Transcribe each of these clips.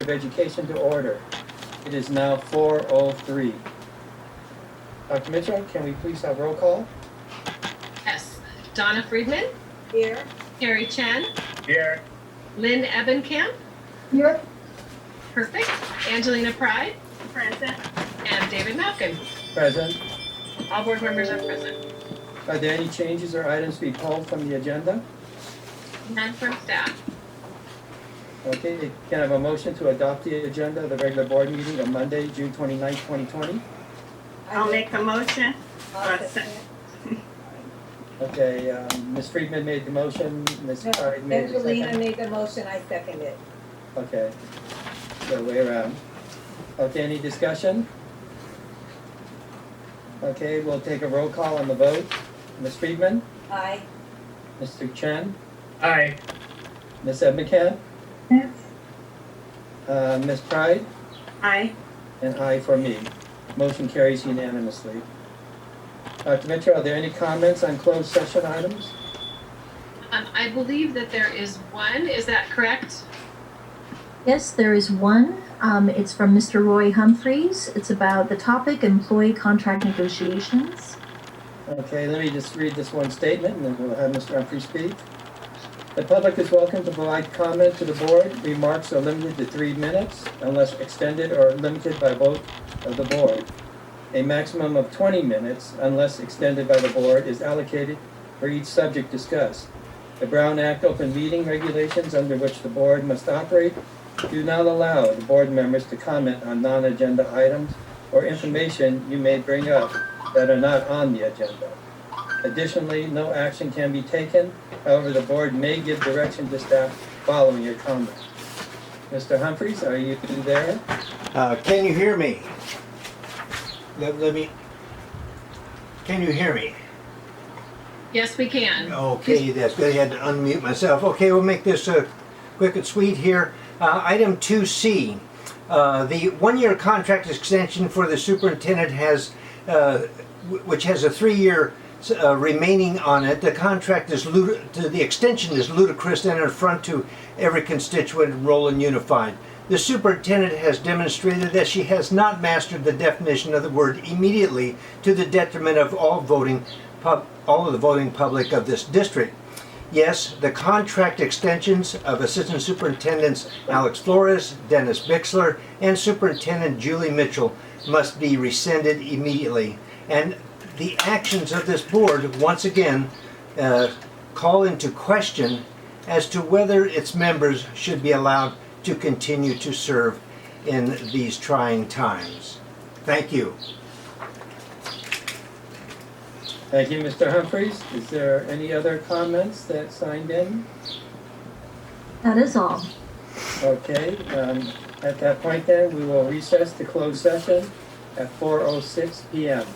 of Education to order. It is now 4:03. Dr. Mitchell, can we please have roll call? Yes. Donna Friedman. Here. Carrie Chen. Here. Lynn Ebenkamp. Here. Perfect. Angelina Pride. Present. And David Malkin. Present. All board members are present. Are there any changes or items to be pulled from the agenda? None from staff. Okay, can I have a motion to adopt the agenda of the regular board meeting of Monday, June 29th, 2020? I'll make a motion. Okay, Ms. Friedman made the motion, Ms. Pride made the Angelina second. made the motion, I second it. Okay, the other way around. Okay, any discussion? Okay, we'll take a roll call on the vote. Ms. Friedman? Aye. Mr. Chen? Aye. Ms. Ebenkamp? Yes. Ms. Pride? Aye. And aye for me. Motion carries unanimously. Dr. Mitchell, are there any comments on closed session items? I believe that there is one. Is that correct? Yes, there is one. It's from Mr. Roy Humphreys. It's about the topic employee contract negotiations. Okay, let me just read this one statement and then we'll have Mr. Humphreys speak. The public is welcome to provide comment to the board. Remarks are limited to 3 minutes unless extended or limited by vote of the board. A maximum of 20 minutes unless extended by the board is allocated for each subject discussed. The Brown Act open meeting regulations under which the board must operate do not allow the board members to comment on non-agenda items or information you may bring up that are not on the agenda. Additionally, no action can be taken. However, the board may give direction to staff following your comment. Mr. Humphreys, are you there? Can you hear me? Can you hear me? Yes, we can. Okay, that's good. I had to unmute myself. Okay, we'll make this quick and sweet here. Item 2C, the one-year contract extension for the superintendent has, which has a 3-year remaining on it. The contract is the extension is ludicrous and an affront to every constituent enrolled and unified. The superintendent has demonstrated that she has not mastered the definition of the word immediately, to the detriment of all of the voting public of this district. Yes, the contract extensions of Assistant Superintendents Alex Flores, Dennis Bixler, and Superintendent Julie Mitchell must be rescinded immediately. And the actions of this board, once again, call into question as to whether its members should be allowed to continue to serve in these trying times. Thank you. Thank you, Mr. Humphreys. Is there any other comments that signed in? That is all. Okay, at that point then, we will recess to closed session at 4:06 p.m.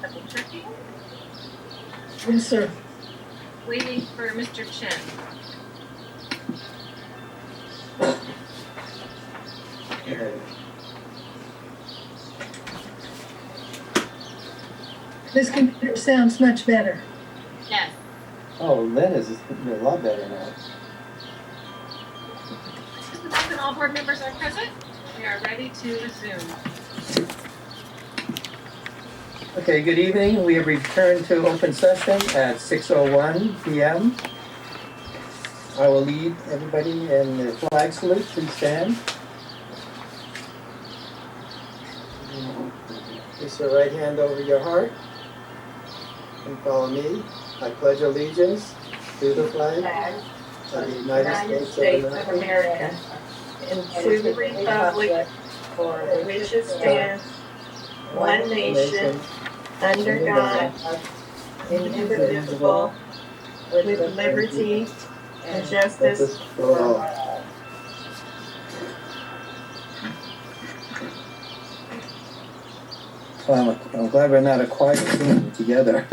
Double checking. Yes, sir. Waiting for Mr. Chen. This computer sounds much better. Yes. Oh, Lynn is a lot better now. Since all board members are present, we are ready to resume. Okay, good evening. We have returned to open session at 6:01 p.m. I will lead everybody in the flag salute. Please stand. Place your right hand over your heart and follow me. I pledge allegiance to the flag of the United States of America and to the republic for which it stands, one nation, under God, indivisible, with liberty and justice for all. I'm glad we're not a quiet team together.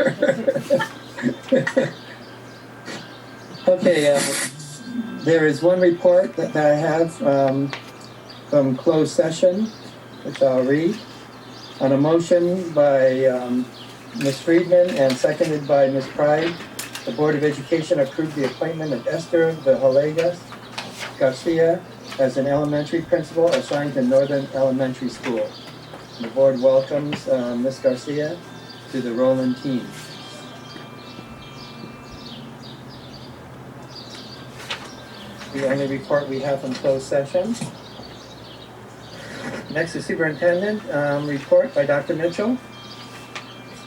Okay, there is one report that I have from closed session, which I'll read. On a motion by Ms. Friedman and seconded by Ms. Pride, the Board of Education approved the appointment of Esther Villegas Garcia as an elementary principal assigned to Northern Elementary School. The board welcomes Ms. Garcia to the Roland team. The only report we have from closed session. Next is Superintendent report by Dr. Mitchell.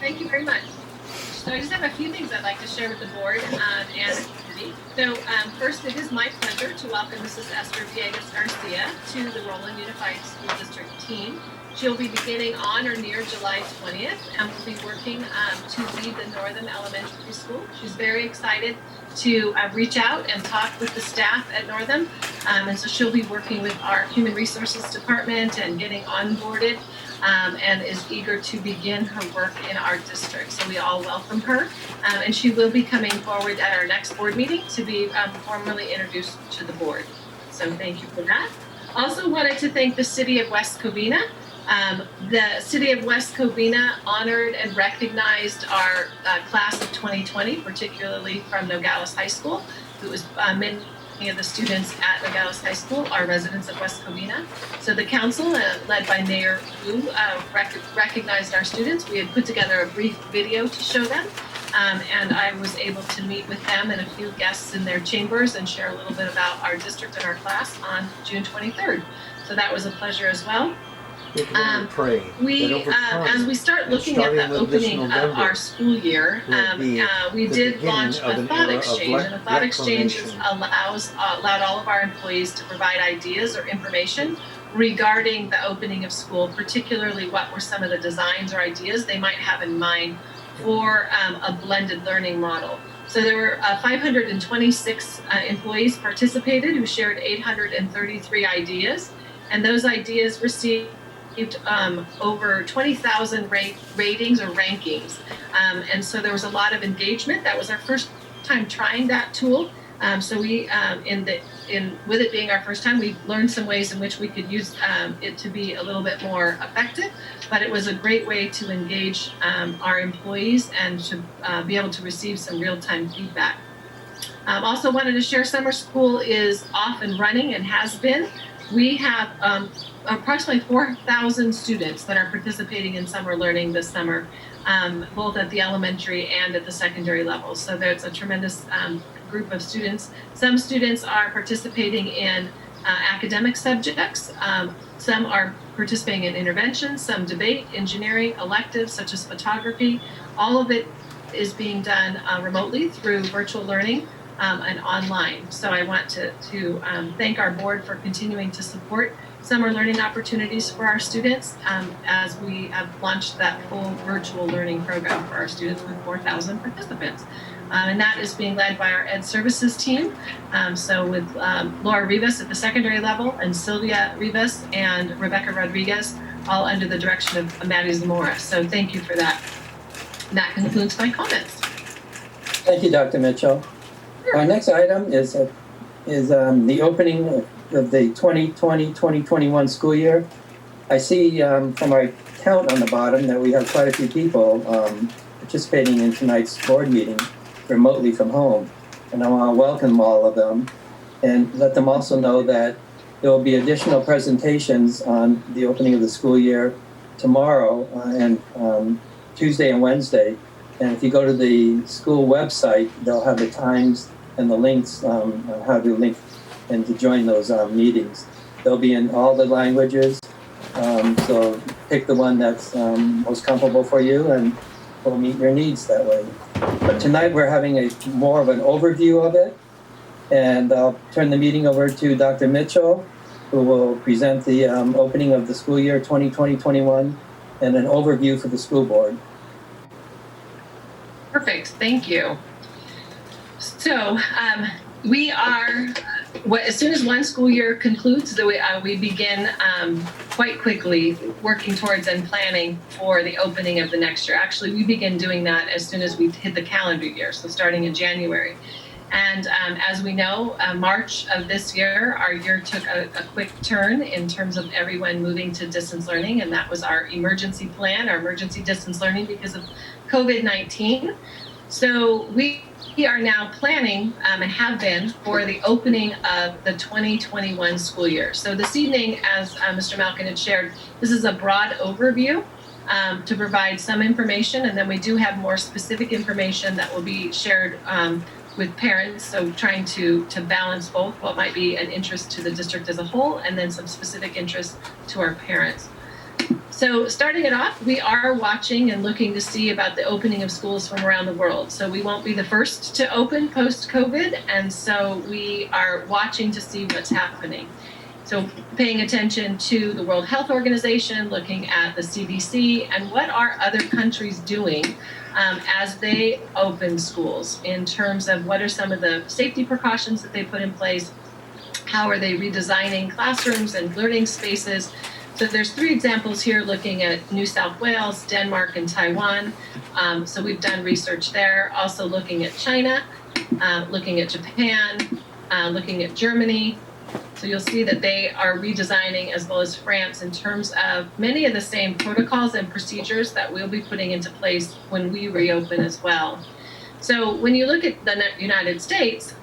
Thank you very much. So I just have a few things I'd like to share with the board and the committee. So first, it is my pleasure to welcome Mrs. Esther Villegas Garcia to the Roland Unified School District team. She'll be beginning on or near July 20th and will be working to lead the Northern Elementary School. She's very excited to reach out and talk with the staff at Northern. And so she'll be working with our Human Resources Department and getting onboarded and is eager to begin her work in our district. So we all welcome her. And she will be coming forward at our next board meeting to be formally introduced to the board. So thank you for that. Also wanted to thank the City of West Covina. The City of West Covina honored and recognized our class of 2020, particularly from Nogales High School. It was many of the students at Nogales High School are residents of West Covina. So the council, led by Mayor Wu, recognized our students. We had put together a brief video to show them, and I was able to meet with them and a few guests in their chambers and share a little bit about our district and our class on June 23rd. So that was a pleasure as well. We, as we start looking at the opening of our school year, we did launch a thought exchange, and a thought exchange allowed all of our employees to provide ideas or information regarding the opening of school, particularly what were some of the designs or ideas they might have in mind for a blended learning model. So there were 526 employees participated who shared 833 ideas, and those ideas received over 20,000 ratings or rankings. And so there was a lot of engagement. That was our first time trying that tool. So we, with it being our first time, we learned some ways in which we could use it to be a little bit more effective. But it was a great way to engage our employees and to be able to receive some real-time feedback. Also wanted to share summer school is off and running and has been. We have approximately 4,000 students that are participating in summer learning this summer, both at the elementary and at the secondary levels. So there's a tremendous group of students. Some students are participating in academic subjects. Some are participating in interventions, some debate, engineering, electives such as photography. All of it is being done remotely through virtual learning and online. So I want to thank our board for continuing to support summer learning opportunities for our students as we have launched that full virtual learning program for our students with 4,000 participants. And that is being led by our Ed Services team. So with Laura Rivas at the secondary level and Sylvia Rivas and Rebecca Rodriguez, all under the direction of Maddie Zamora. So thank you for that. And that concludes my comments. Thank you, Dr. Mitchell. Our next item is the opening of the 2020-2021 school year. I see from our count on the bottom that we have quite a few people participating in tonight's board meeting remotely from home. And I want to welcome all of them and let them also know that there will be additional presentations on the opening of the school year tomorrow and Tuesday and Wednesday. And if you go to the school website, they'll have the times and the links on how to link and to join those meetings. They'll be in all the languages, so pick the one that's most comfortable for you and we'll meet your needs that way. But tonight we're having more of an overview of it, and I'll turn the meeting over to Dr. Mitchell, who will present the opening of the school year 2020-21 and an overview for the school board. Perfect, thank you. So We are, as soon as one school year concludes, we begin quite quickly working towards and planning for the opening of the next year. Actually, we begin doing that as soon as we hit the calendar year, so starting in January. And as we know, March of this year, our year took a quick turn in terms of everyone moving to distance learning, and that was our emergency plan, our emergency distance learning because of COVID-19. So we are now planning and have been for the opening of the 2021 school year. So this evening, as Mr. Malkin had shared, this is a broad overview to provide some information, and then we do have more specific information that will be shared with parents, so trying to balance both what might be an interest to the district as a whole and then some specific interest to our parents. So starting it off, we are watching and looking to see about the opening of schools from around the world. So we won't be the first to open post-COVID, and so we are watching to see what's happening. So paying attention to the World Health Organization, looking at the CDC, and what are other countries doing as they open schools in terms of what are some of the safety precautions that they put in place, how are they redesigning classrooms and learning spaces. So there's 3 examples here looking at New South Wales, Denmark, and Taiwan. So we've done research there. Also looking at China, looking at Japan, looking at Germany. So you'll see that they are redesigning, as well as France, in terms of many of the same protocols and procedures that we'll be putting into place when we reopen as well. So when you look at the United States,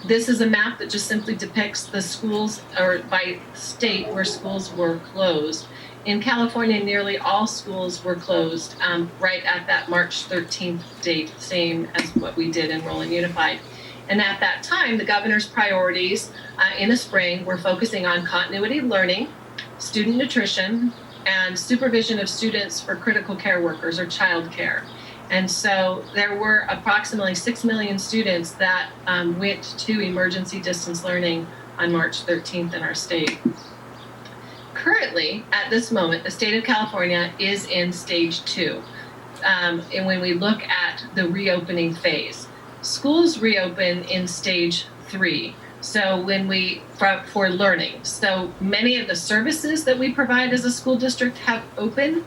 this is a map that just simply depicts the schools, or by state, where schools were closed. In California, nearly all schools were closed right at that March 13th date, same as what we did in Rolling Unified. And at that time, the governor's priorities in the spring were focusing on continuity of learning, student nutrition, and supervision of students for critical care workers or child care. And so there were approximately 6 million students that went to emergency distance learning on March 13th in our state. Currently, at this moment, the state of California is in stage 2. And when we look at the reopening phase, schools reopen in stage 3. So when for learning, so many of the services that we provide as a school district have opened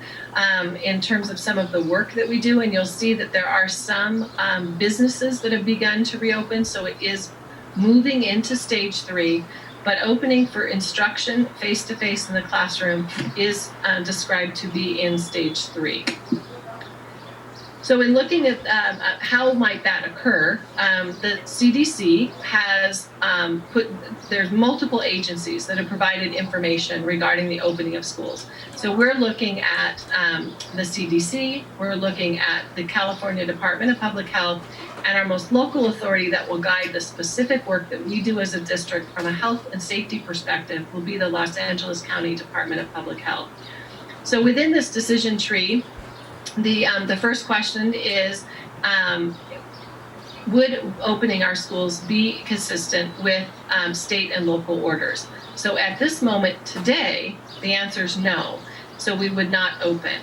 in terms of some of the work that we do, and you'll see that there are some businesses that have begun to reopen, so it is moving into stage 3, but opening for instruction face-to-face in the classroom is described to be in stage 3. So in looking at how might that occur, the CDC has there's multiple agencies that have provided information regarding the opening of schools. So we're looking at the CDC, we're looking at the California Department of Public Health, and our most local authority that will guide the specific work that we do as a district from a health and safety perspective will be the Los Angeles County Department of Public Health. So within this decision tree, the first question is, would opening our schools be consistent with state and local orders? So at this moment today, the answer is no. So we would not open.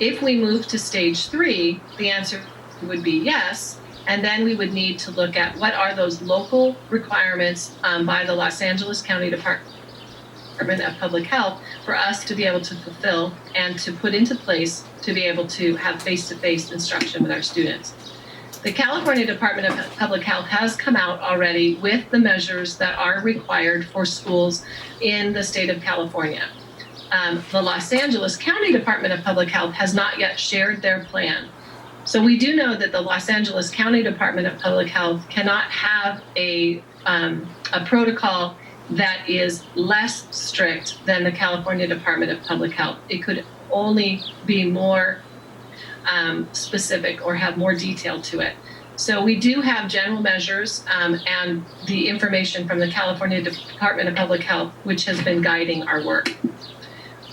If we move to stage 3, the answer would be yes. And then we would need to look at what are those local requirements by the Los Angeles County Department of Public Health for us to be able to fulfill and to put into place to be able to have face-to-face instruction with our students. The California Department of Public Health has come out already with the measures that are required for schools in the state of California. The Los Angeles County Department of Public Health has not yet shared their plan. So we do know that the Los Angeles County Department of Public Health cannot have a protocol that is less strict than the California Department of Public Health. It could only be more specific or have more detail to it. So we do have general measures and the information from the California Department of Public Health, which has been guiding our work.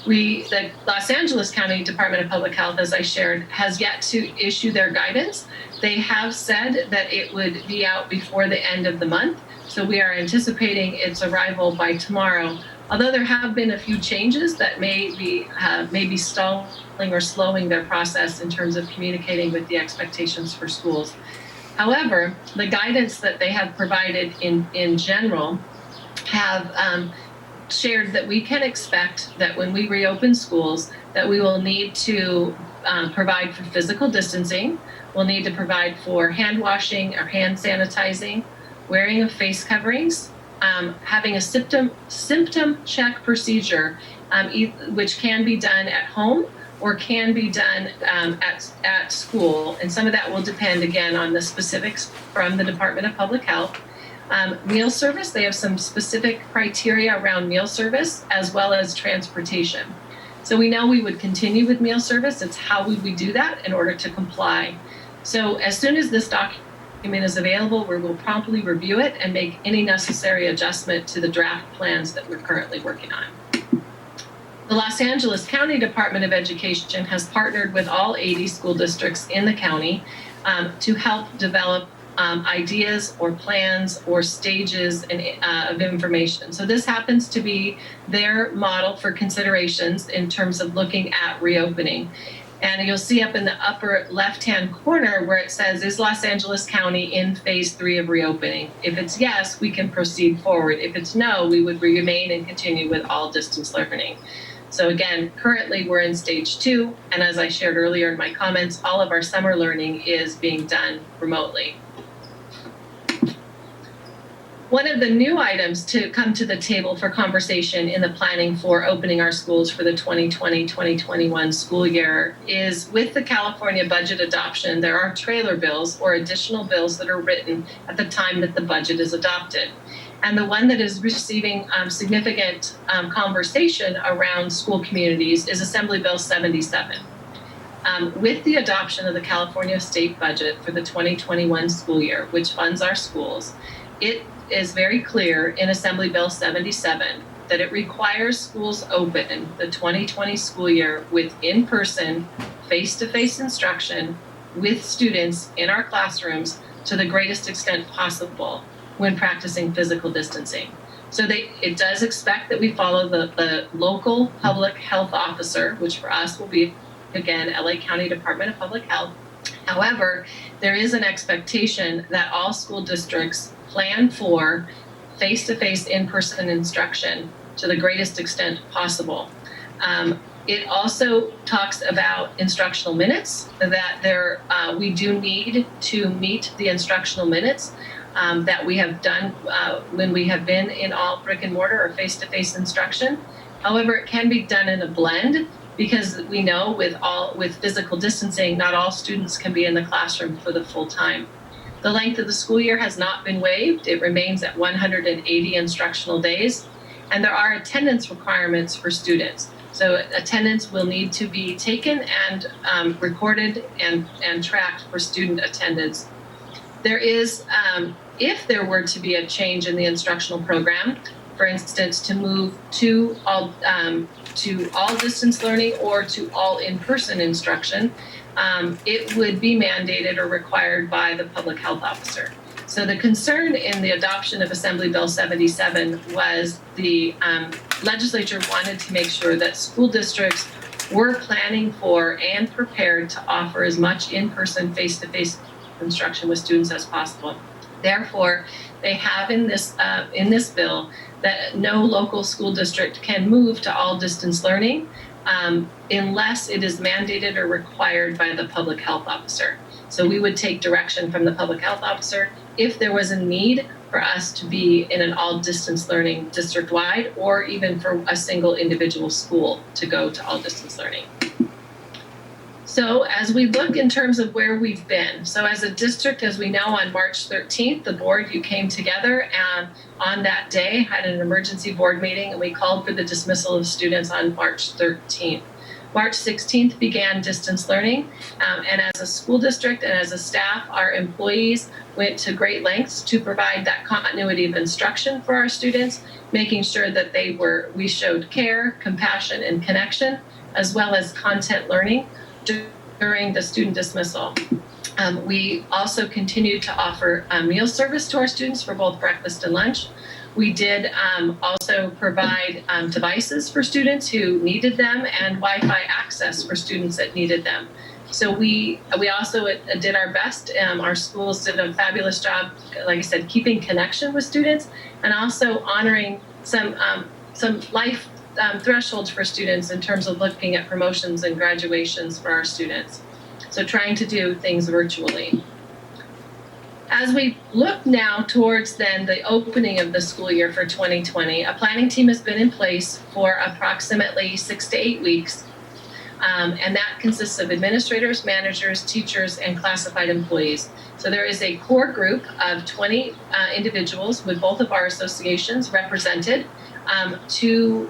The Los Angeles County Department of Public Health, as I shared, has yet to issue their guidance. They have said that it would be out before the end of the month. So we are anticipating its arrival by tomorrow. Although there have been a few changes that may be stalling or slowing their process in terms of communicating with the expectations for schools. However, the guidance that they have provided in general have shared that we can expect that when we reopen schools that we will need to provide for physical distancing, we'll need to provide for hand washing or hand sanitizing, wearing of face coverings, having a symptom check procedure, which can be done at home or can be done at school. And some of that will depend, again, on the specifics from the Department of Public Health. Meal service, they have some specific criteria around meal service as well as transportation. So we know we would continue with meal service. It's how would we do that in order to comply. So as soon as this document is available, we will promptly review it and make any necessary adjustment to the draft plans that we're currently working on. The Los Angeles County Department of Education has partnered with all 80 school districts in the county to help develop ideas or plans or stages of information. So this happens to be their model for considerations in terms of looking at reopening. And you'll see up in the upper left-hand corner where it says, is Los Angeles County in phase 3 of reopening? If it's yes, we can proceed forward. If it's no, we would remain and continue with all distance learning. So again, currently we're in stage 2. And as I shared earlier in my comments, all of our summer learning is being done remotely. One of the new items to come to the table for conversation in the planning for opening our schools for the 2020-2021 school year is with the California budget adoption, there are trailer bills or additional bills that are written at the time that the budget is adopted. And the one that is receiving significant conversation around school communities is Assembly Bill 77. With the adoption of the California state budget for the 2021 school year, which funds our schools, it is very clear in Assembly Bill 77 that it requires schools open the 2020 school year with in-person, face-to-face instruction with students in our classrooms to the greatest extent possible when practicing physical distancing. So it does expect that we follow the local public health officer, which for us will be, again, LA County Department of Public Health. However, there is an expectation that all school districts plan for face-to-face in-person instruction to the greatest extent possible. It also talks about instructional minutes, that we do need to meet the instructional minutes that we have done when we have been in all brick and mortar or face-to-face instruction. However, it can be done in a blend because we know with physical distancing, not all students can be in the classroom for the full time. The length of the school year has not been waived. It remains at 180 instructional days, and there are attendance requirements for students. So attendance will need to be taken and recorded and tracked for student attendance. There is, if there were to be a change in the instructional program, for instance, to move to all distance learning or to all in-person instruction, it would be mandated or required by the public health officer. So the concern in the adoption of Assembly Bill 77 was the legislature wanted to make sure that school districts were planning for and prepared to offer as much in-person, face-to-face instruction with students as possible. Therefore, they have in this bill that no local school district can move to all distance learning unless it is mandated or required by the public health officer. So we would take direction from the public health officer if there was a need for us to be in an all distance learning district-wide or even for a single individual school to go to all distance learning. So as we look in terms of where we've been, so as a district, as we know, on March 13th, the board, you came together and on that day had an emergency board meeting and we called for the dismissal of students on March 13th. March 16th began distance learning, and as a school district and as a staff, our employees went to great lengths to provide that continuity of instruction for our students, making sure that we showed care, compassion, and connection, as well as content learning during the student dismissal. We also continued to offer meal service to our students for both breakfast and lunch. We did also provide devices for students who needed them and Wi-Fi access for students that needed them. So we also did our best. Our schools did a fabulous job, like I said, keeping connection with students and also honoring some life thresholds for students in terms of looking at promotions and graduations for our students. So trying to do things virtually. As we look now towards then the opening of the school year for 2020, a planning team has been in place for approximately 6 to 8 weeks. And that consists of administrators, managers, teachers, and classified employees. So there is a core group of 20 individuals with both of our associations represented to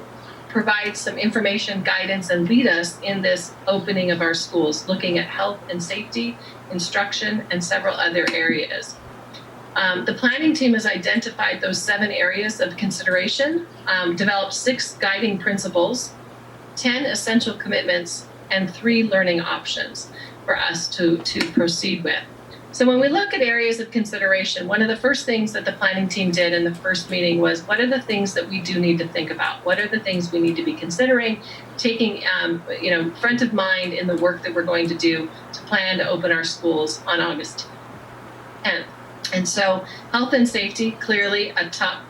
provide some information, guidance, and lead us in this opening of our schools, looking at health and safety, instruction, and several other areas. The planning team has identified those 7 areas of consideration, developed 6 guiding principles, 10 essential commitments, and 3 learning options for us to proceed with. So when we look at areas of consideration, one of the first things that the planning team did in the first meeting was, what are the things that we do need to think about? What are the things we need to be considering, taking front of mind in the work that we're going to do to plan to open our schools on August 10th? And so health and safety, clearly a top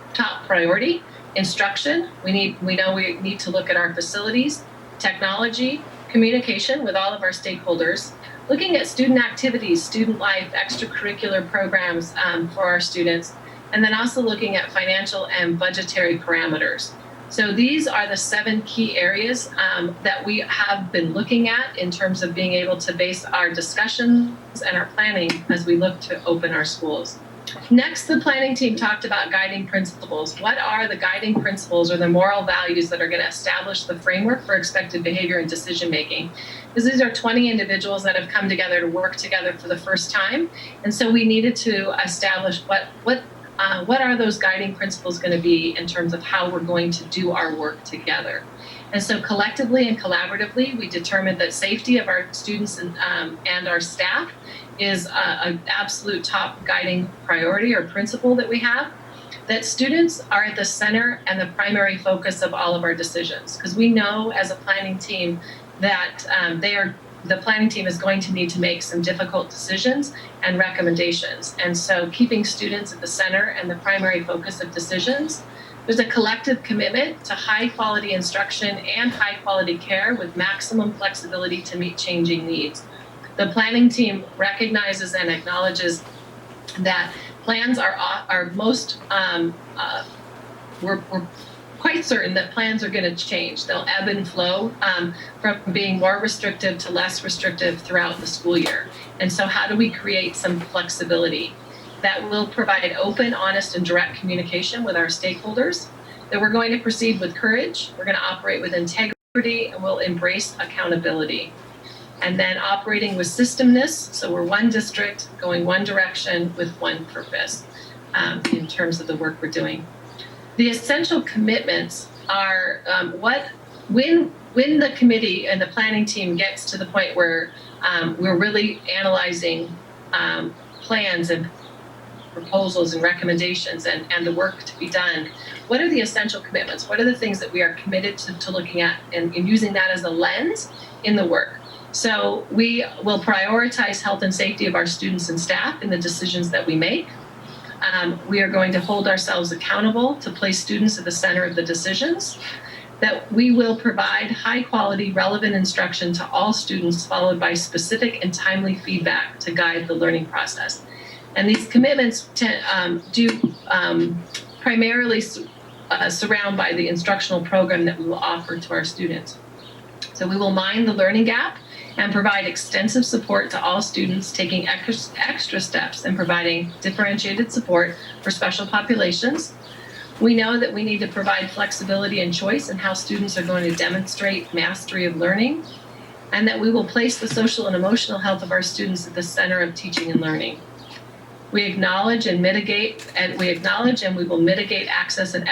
priority. Instruction, we know we need to look at our facilities, technology, communication with all of our stakeholders, looking at student activities, student life, extracurricular programs for our students, and then also looking at financial and budgetary parameters. So these are the 7 key areas that we have been looking at in terms of being able to base our discussions and our planning as we look to open our schools. Next, the planning team talked about guiding principles. What are the guiding principles or the moral values that are going to establish the framework for expected behavior and decision making? Because these are 20 individuals that have come together to work together for the first time. And so we needed to establish what are those guiding principles going to be in terms of how we're going to do our work together. And so collectively and collaboratively, we determined that safety of our students and our staff is an absolute top guiding priority or principle that we have, that students are at the center and the primary focus of all of our decisions. Because we know as a planning team that the planning team is going to need to make some difficult decisions and recommendations. And so keeping students at the center and the primary focus of decisions, there's a collective commitment to high quality instruction and high quality care with maximum flexibility to meet changing needs. The planning team recognizes and acknowledges that plans are most, we're quite certain that plans are going to change. They'll ebb and flow from being more restrictive to less restrictive throughout the school year. And so how do we create some flexibility that will provide open, honest, and direct communication with our stakeholders, that we're going to proceed with courage, we're going to operate with integrity, and we'll embrace accountability. And then operating with systemness, so we're one district going one direction with one purpose in terms of the work we're doing. The essential commitments are when the committee and the planning team gets to the point where we're really analyzing plans and proposals and recommendations and the work to be done, what are the essential commitments? What are the things that we are committed to looking at and using that as a lens in the work? So we will prioritize health and safety of our students and staff in the decisions that we make. We are going to hold ourselves accountable to place students at the center of the decisions, that we will provide high quality, relevant instruction to all students, followed by specific and timely feedback to guide the learning process. And these commitments do primarily surround by the instructional program that we will offer to our students. So we will mind the learning gap and provide extensive support to all students, taking extra steps and providing differentiated support for special populations. We know that we need to provide flexibility and choice in how students are going to demonstrate mastery of learning, and that we will place the social and emotional health of our students at the center of teaching and learning. We acknowledge and we will mitigate access and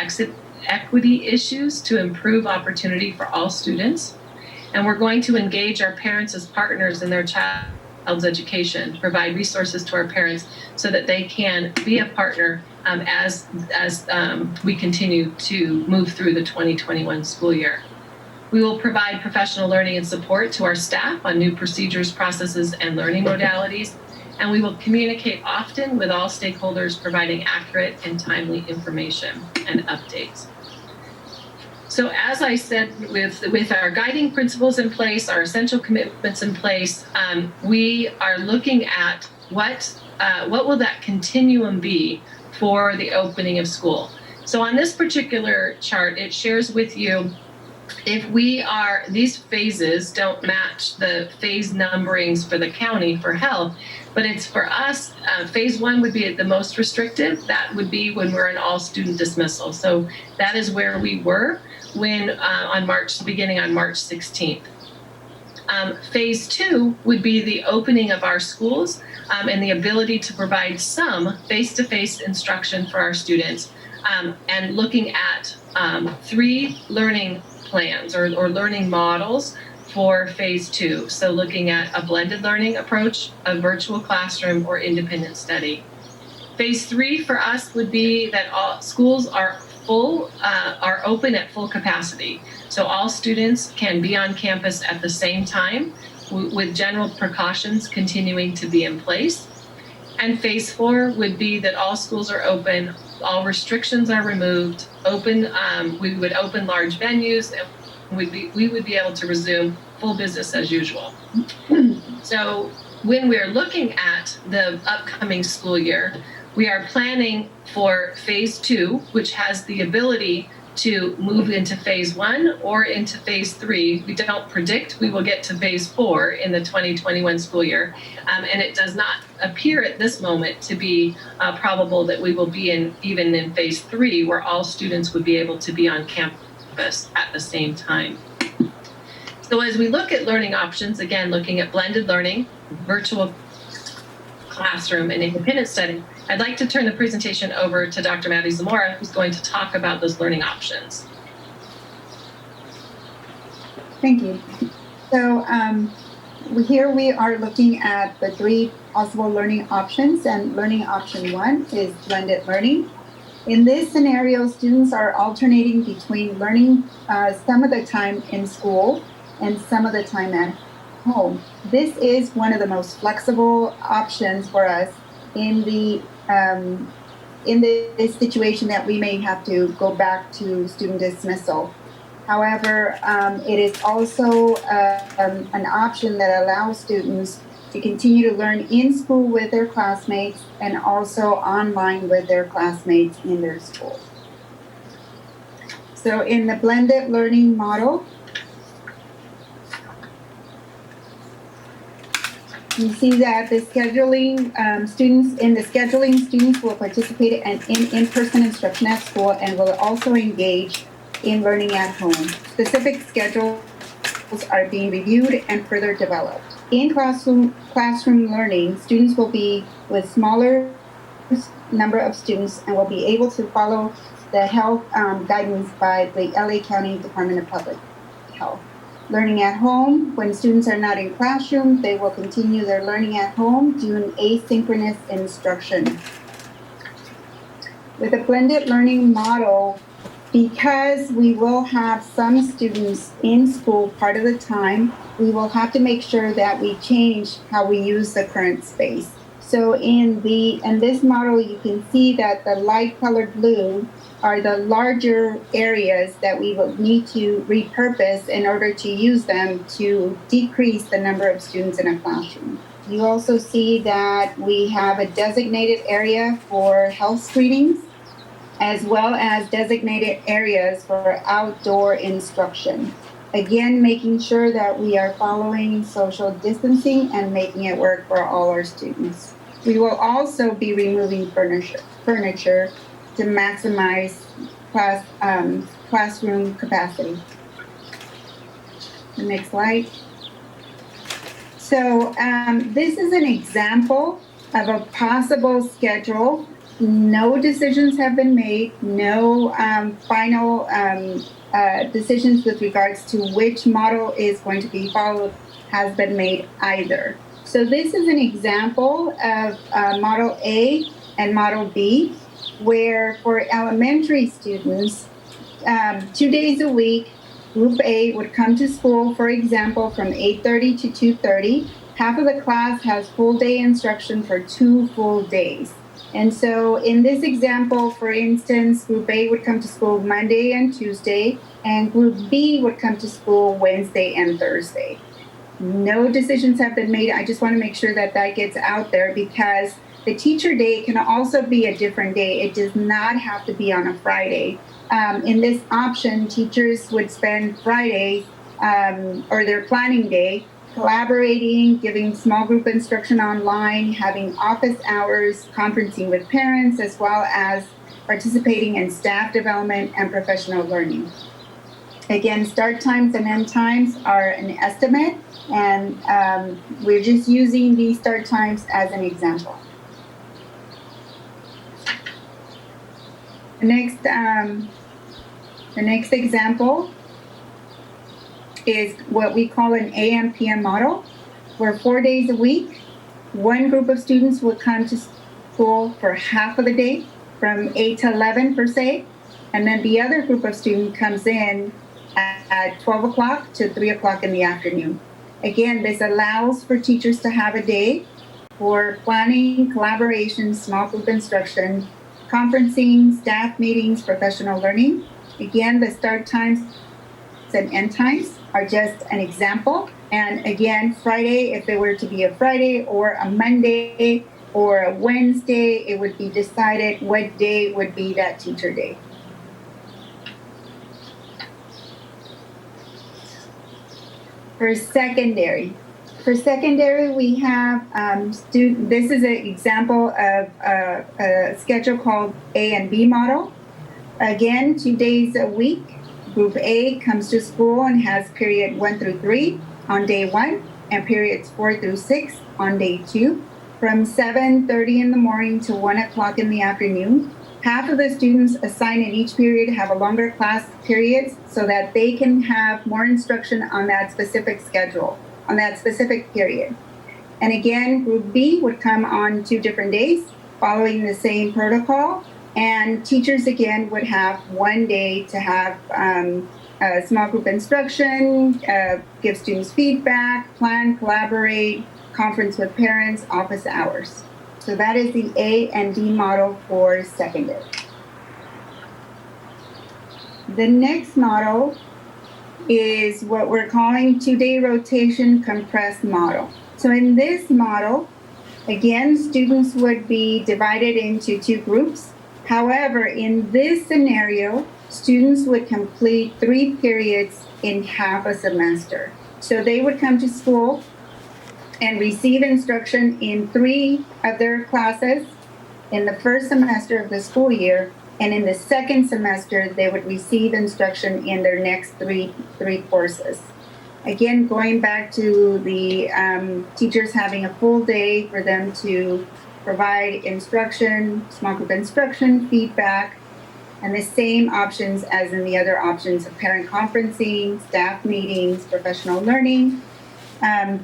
equity issues to improve opportunity for all students. And we're going to engage our parents as partners in their child's education, provide resources to our parents so that they can be a partner as we continue to move through the 2021 school year. We will provide professional learning and support to our staff on new procedures, processes, and learning modalities. And we will communicate often with all stakeholders, providing accurate and timely information and updates. So as I said, with our guiding principles in place, our essential commitments in place, we are looking at what will that continuum be for the opening of school. So on this particular chart, it shares with you if these phases don't match the phase numberings for the county for health, but it's for us, phase 1 would be the most restrictive. That would be when we're in all student dismissal. So that is where we were when beginning on March 16th. Phase 2 would be the opening of our schools and the ability to provide some face-to-face instruction for our students, and looking at 3 learning plans or learning models for phase 2. So looking at a blended learning approach, a virtual classroom, or independent study. Phase 3 for us would be that all schools are open at full capacity. So all students can be on campus at the same time with general precautions continuing to be in place. And phase 4 would be that all schools are open, all restrictions are removed, we would open large venues, and we would be able to resume full business as usual. So when we're looking at the upcoming school year, we are planning for phase 2, which has the ability to move into phase 1 or into phase 3. We don't predict we will get to phase 4 in the 2021 school year. And it does not appear at this moment to be probable that we will be even in phase 3, where all students would be able to be on campus at the same time. So as we look at learning options, again, looking at blended learning, virtual classroom, and independent study, I'd like to turn the presentation over to Dr. Maddie Zamora, who's going to talk about those learning options. Thank you. So here we are looking at the 3 possible learning options, and learning option 1 is blended learning. In this scenario, students are alternating between learning some of the time in school and some of the time at home. This is one of the most flexible options for us in the situation that we may have to go back to student dismissal. However, it is also an option that allows students to continue to learn in school with their classmates and also online with their classmates in their school. So in the blended learning model, you see that the scheduling students will participate in in-person instruction at school and will also engage in learning at home. Specific schedules are being reviewed and further developed. In classroom learning, students will be with smaller number of students and will be able to follow the health guidance by the LA County Department of Public Health. Learning at home, when students are not in classroom, they will continue their learning at home doing asynchronous instruction. With a blended learning model, because we will have some students in school part of the time, we will have to make sure that we change how we use the current space. So in this model, you can see that the light colored blue are the larger areas that we will need to repurpose in order to use them to decrease the number of students in a classroom. You also see that we have a designated area for health screenings, as well as designated areas for outdoor instruction. Again, making sure that we are following social distancing and making it work for all our students. We will also be removing furniture to maximize classroom capacity. The next slide. So this is an example of a possible schedule. No decisions have been made, no final decisions with regards to which model is going to be followed has been made either. So this is an example of Model A and Model B, where for elementary students, 2 days a week, Group A would come to school, for example, from 8:30 to 2:30. Half of the class has full day instruction for 2 full days. And so in this example, for instance, Group A would come to school Monday and Tuesday, and Group B would come to school Wednesday and Thursday. No decisions have been made. I just want to make sure that that gets out there, because the teacher day can also be a different day. It does not have to be on a Friday. In this option, teachers would spend Friday or their planning day collaborating, giving small group instruction online, having office hours, conferencing with parents, as well as participating in staff development and professional learning. Again, start times and end times are an estimate, and we're just using these start times as an example. The next example is what we call an AM/PM model, where 4 days a week, one group of students will come to school for half of the day, from 8 to 11 per se, and then the other group of students comes in at 12 o'clock to 3 o'clock in the afternoon. Again, this allows for teachers to have a day for planning, collaboration, small group instruction, conferencing, staff meetings, professional learning. Again, the start times and end times are just an example. And again, Friday, if it were to be a Friday or a Monday or a Wednesday, it would be decided what day would be that teacher day. For secondary, we have this is an example of a schedule called A and B model. Again, 2 days a week. Group A comes to school and has period 1 through 3 on day 1 and periods 4 through 6 on day 2, from 7:30 in the morning to 1 o'clock in the afternoon. Half of the students assigned in each period have a longer class periods so that they can have more instruction on that specific schedule, on that specific period. And again, Group B would come on 2 different days following the same protocol. And teachers, again, would have 1 day to have small group instruction, give students feedback, plan, collaborate, conference with parents, office hours. So that is the A and D model for secondary. The next model is what we're calling 2-day rotation compressed model. So in this model, again, students would be divided into 2 groups. However, in this scenario, students would complete 3 periods in half a semester. So they would come to school and receive instruction in 3 of their classes in the first semester of the school year, and in the second semester, they would receive instruction in their next three courses. Again, going back to the teachers having a full day for them to provide instruction, small group instruction, feedback, and the same options as in the other options of parent conferencing, staff meetings, professional learning.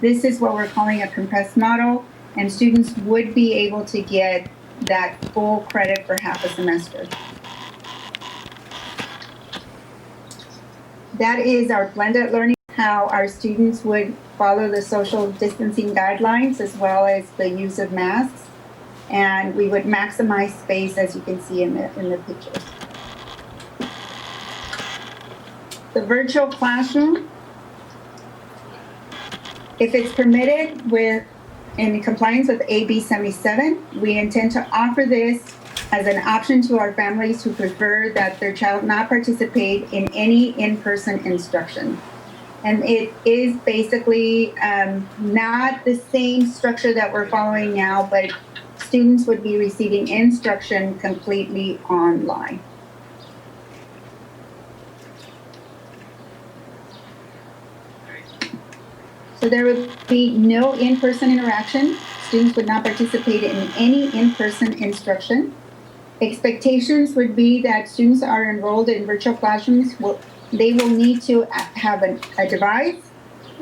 This is what we're calling a compressed model, and students would be able to get that full credit for half a semester. That is our blended learning, how our students would follow the social distancing guidelines as well as the use of masks. And we would maximize space, as you can see in the pictures. The virtual classroom, if it's permitted in compliance with AB 77, we intend to offer this as an option to our families who prefer that their child not participate in any in-person instruction. And it is basically not the same structure that we're following now, but students would be receiving instruction completely online. So there would be no in-person interaction. Students would not participate in any in-person instruction. Expectations would be that students are enrolled in virtual classrooms. They will need to have a device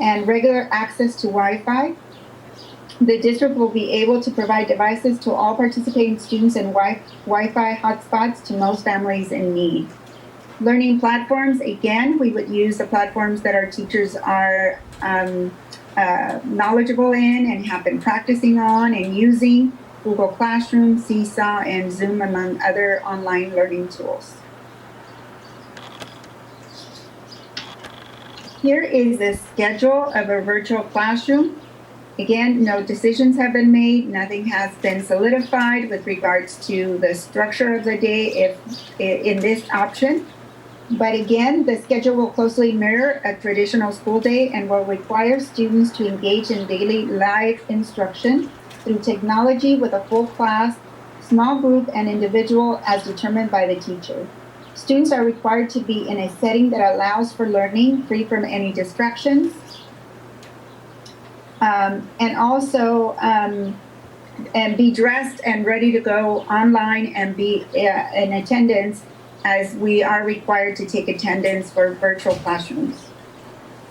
and regular access to Wi-Fi. The district will be able to provide devices to all participating students and Wi-Fi hotspots to most families in need. Learning platforms, again, we would use the platforms that our teachers are knowledgeable in and have been practicing on and using: Google Classroom, Seesaw, and Zoom, among other online learning tools. Here is the schedule of a virtual classroom. Again, no decisions have been made. Nothing has been solidified with regards to the structure of the day in this option. But again, the schedule will closely mirror a traditional school day and will require students to engage in daily live instruction through technology with a full class, small group, and individual as determined by the teacher. Students are required to be in a setting that allows for learning, free from any distractions. And also and be dressed and ready to go online and be in attendance, as we are required to take attendance for virtual classrooms.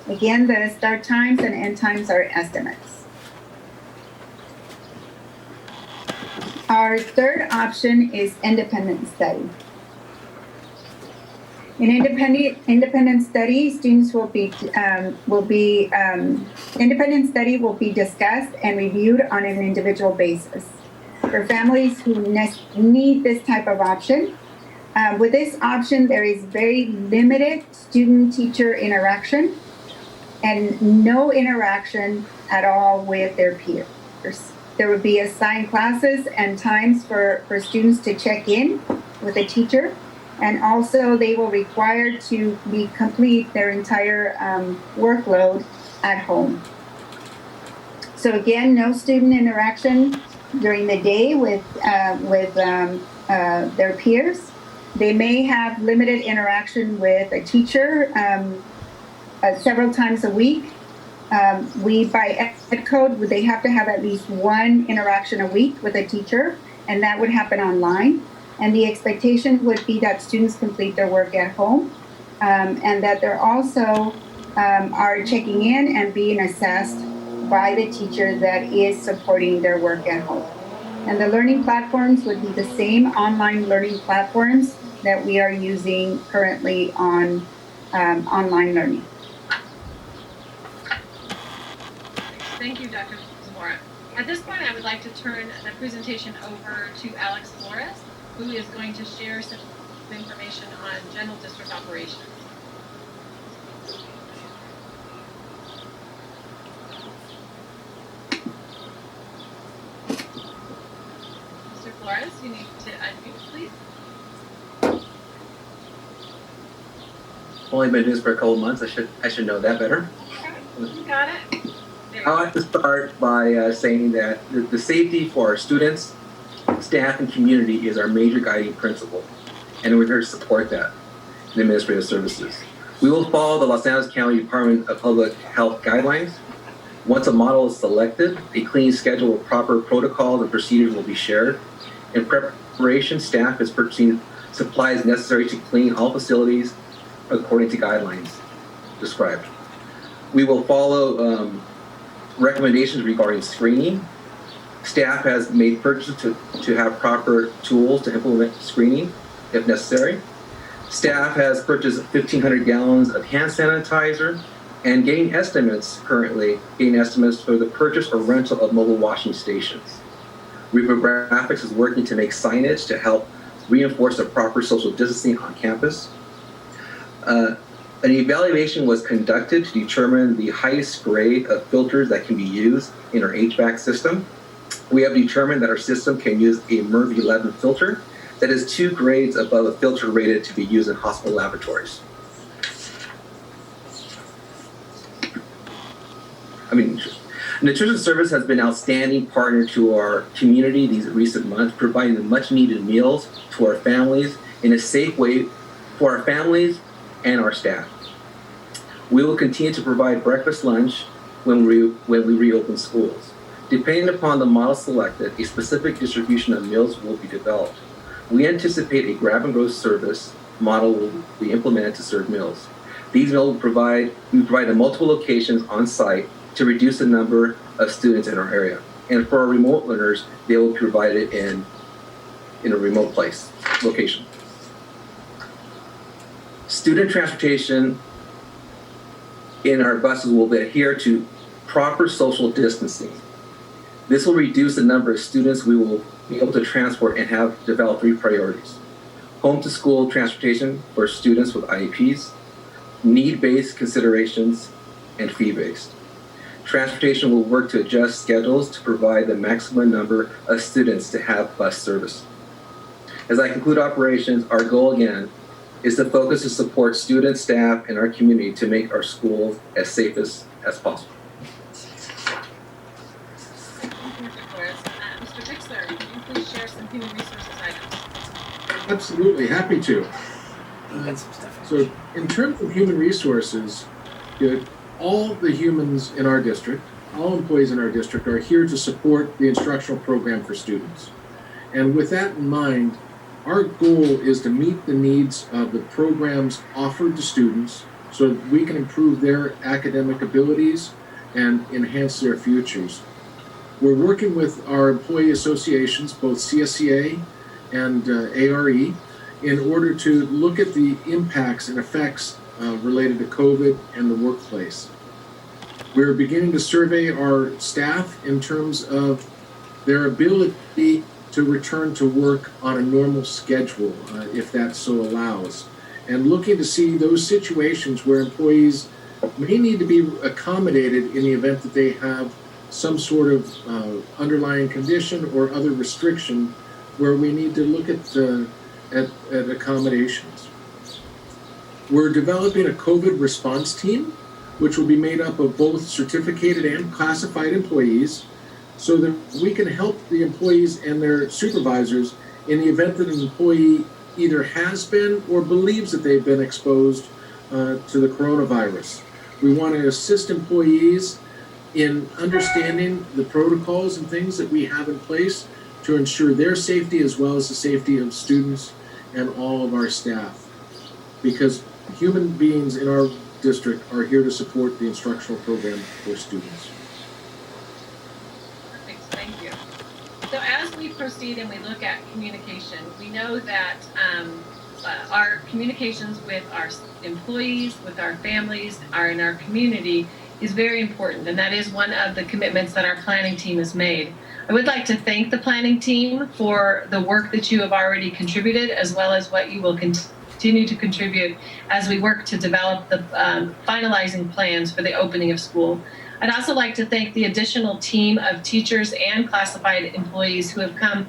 Again, the start times and end times are estimates. Our third option is independent study. In independent study, students independent study will be discussed and reviewed on an individual basis. For families who need this type of option, with this option, there is very limited student-teacher interaction and no interaction at all with their peers. There would be assigned classes and times for students to check in with a teacher, and also they will require to complete their entire workload at home. So again, no student interaction during the day with their peers. They may have limited interaction with a teacher several times a week. By ed code, they have to have at least one interaction a week with a teacher, and that would happen online. And the expectation would be that students complete their work at home, and that they're also are checking in and being assessed by the teacher that is supporting their work at home. And the learning platforms would be the same online learning platforms that we are using currently on online learning. Thank you, Dr. Zamora. At this point, I would like to turn the presentation over to Alex Flores, who is going to share some information on general district operations. Mr. Flores, you need to unmute, please. Only been doing this for a couple of months. I should know that better. Okay, you got it. I like to start by saying that the safety for our students, staff, and community is our major guiding principle, and we're here to support that in administrative services. We will follow the Los Angeles County Department of Public Health guidelines. Once a model is selected, a cleaning schedule with proper protocols and procedures will be shared. In preparation, staff is purchasing supplies necessary to clean all facilities according to guidelines described. We will follow recommendations regarding screening. Staff has made purchases to have proper tools to implement screening if necessary. Staff has purchased 1,500 gallons of hand sanitizer and getting estimates for the purchase or rental of mobile washing stations. Reprographics is working to make signage to help reinforce the proper social distancing on campus. An evaluation was conducted to determine the highest grade of filters that can be used in our HVAC system. We have determined that our system can use a MERV 11 filter that is 2 grades above a filter rated to be used in hospital laboratories. Nutrition Service has been an outstanding partner to our community these recent months, providing the much needed meals to our families in a safe way for our families and our staff. We will continue to provide breakfast, lunch when we reopen schools. Depending upon the model selected, a specific distribution of meals will be developed. We anticipate a grab-and-go service model will be implemented to serve meals. These meals we provide at multiple locations on site to reduce the number of students in our area. And for our remote learners, they will be provided in a remote location. Student transportation in our buses will adhere to proper social distancing. This will reduce the number of students we will be able to transport and have developed 3 priorities. Home to school transportation for students with IEPs, need-based considerations, and fee-based. Transportation will work to adjust schedules to provide the maximum number of students to have bus service. As I conclude operations, our goal again is to focus and support students, staff, and our community to make our schools as safe as possible. Mr. Flores. Mr. Bixler, can you please share some human resources items? Absolutely, happy to. So in terms of human resources, all the humans in our district, all employees in our district are here to support the instructional program for students. And with that in mind, our goal is to meet the needs of the programs offered to students so that we can improve their academic abilities and enhance their futures. We're working with our employee associations, both CSEA and ARE, in order to look at the impacts and effects related to COVID and the workplace. We're beginning to survey our staff in terms of their ability to return to work on a normal schedule, if that so allows, and looking to see those situations where employees may need to be accommodated in the event that they have some sort of underlying condition or other restriction where we need to look at accommodations. We're developing a COVID response team, which will be made up of both certificated and classified employees, so that we can help the employees and their supervisors in the event that an employee either has been or believes that they've been exposed to the coronavirus. We want to assist employees in understanding the protocols and things that we have in place to ensure their safety as well as the safety of students and all of our staff. Because human beings in our district are here to support the instructional program for students. Perfect, thank you. So as we proceed and we look at communication, we know that our communications with our employees, with our families, in our community is very important, and that is one of the commitments that our planning team has made. I would like to thank the planning team for the work that you have already contributed, as well as what you will continue to contribute as we work to develop the finalizing plans for the opening of school. I'd also like to thank the additional team of teachers and classified employees who have come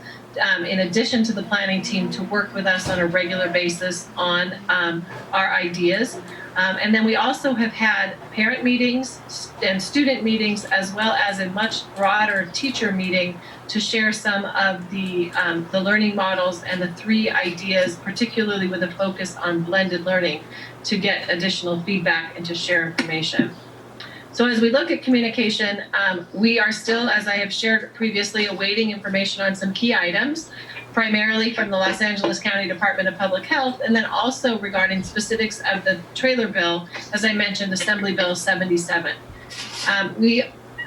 in addition to the planning team to work with us on a regular basis on our ideas. And then we also have had parent meetings and student meetings, as well as a much broader teacher meeting to share some of the learning models and the 3 ideas, particularly with a focus on blended learning, to get additional feedback and to share information. So as we look at communication, we are still, as I have shared previously, awaiting information on some key items, primarily from the Los Angeles County Department of Public Health, and then also regarding specifics of the trailer bill, as I mentioned, Assembly Bill 77.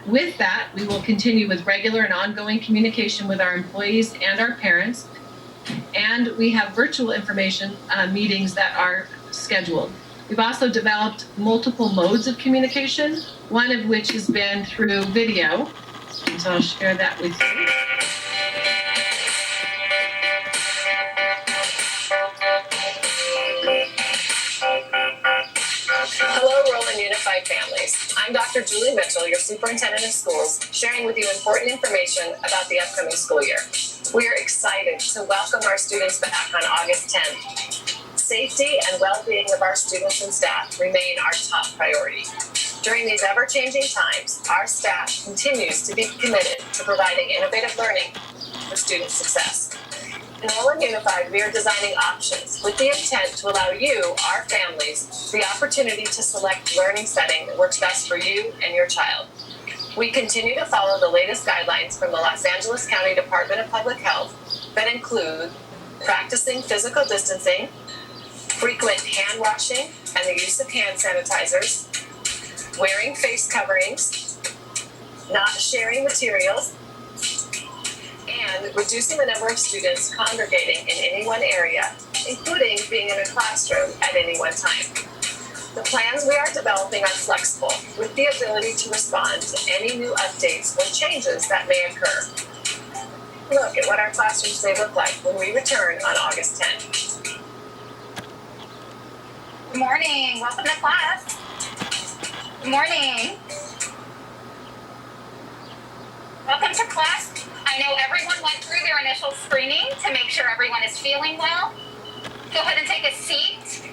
With that, we will continue with regular and ongoing communication with our employees and our parents, and we have virtual information meetings that are scheduled. We've also developed multiple modes of communication, one of which has been through video, and so I'll share that with you. Hello, Roland Unified families. I'm Dr. Julie Mitchell, your Superintendent of Schools, sharing with you important information about the upcoming school year. We are excited to welcome our students back on August 10th. Safety and well-being of our students and staff remain our top priority. During these ever-changing times, our staff continues to be committed to providing innovative learning for student success. In Roland Unified, we are designing options with the intent to allow you, our families, the opportunity to select learning setting that works best for you and your child. We continue to follow the latest guidelines from the Los Angeles County Department of Public Health that include practicing physical distancing, frequent hand washing and the use of hand sanitizers, wearing face coverings, not sharing materials, and reducing the number of students congregating in any one area including being in a classroom at any one time. The plans we are developing are flexible, with the ability to respond to any new updates or changes that may occur. Look at what our classrooms may look like when we return on August 10th. Good morning. Welcome to class. Good morning. Welcome to class. I know everyone went through their initial screening to make sure everyone is feeling well. Go ahead and take a seat.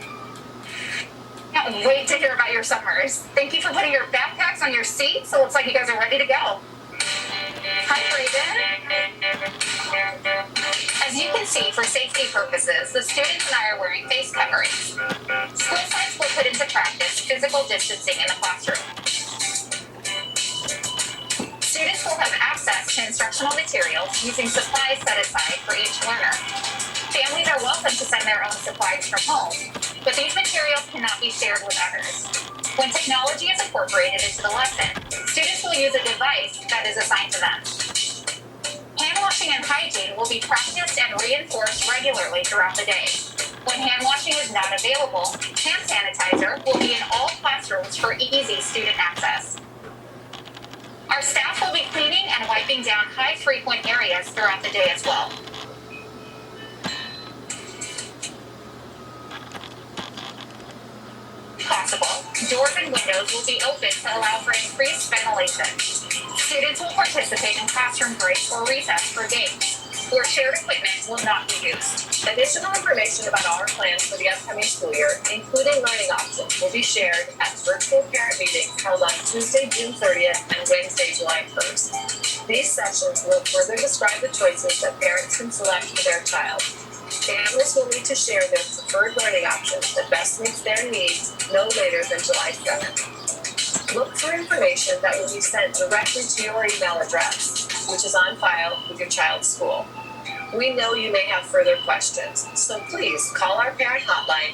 Can't wait to hear about your summers. Thank you for putting your backpacks on your seats. So it looks like you guys are ready to go. Hi, Braden. As you can see, for safety purposes, the students and I are wearing face coverings. School science will put into practice physical distancing in the classroom. Students will have access to instructional materials using supplies set aside for each learner. Families are welcome to send their own supplies from home, but these materials cannot be shared with others. When technology is incorporated into the lesson, students will use a device that is assigned to them. Hand washing and hygiene will be practiced and reinforced regularly throughout the day. When hand washing is not available, hand sanitizer will be in all classrooms for easy student access. Our staff will be cleaning and wiping down high-frequent areas throughout the day as well. Possible, doors and windows will be open to allow for increased ventilation. Students will participate in classroom breaks or recess for games, where shared equipment will not be used. Additional information about our plans for the upcoming school year, including learning options, will be shared at virtual parent meetings held on Tuesday, June 30th and Wednesday, July 1st. These sessions will further describe the choices that parents can select for their child. Families will need to share their preferred learning options that best meets their needs no later than July 7th. Look for information that will be sent directly to your email address, which is on file with your child's school. We know you may have further questions, so please call our parent hotline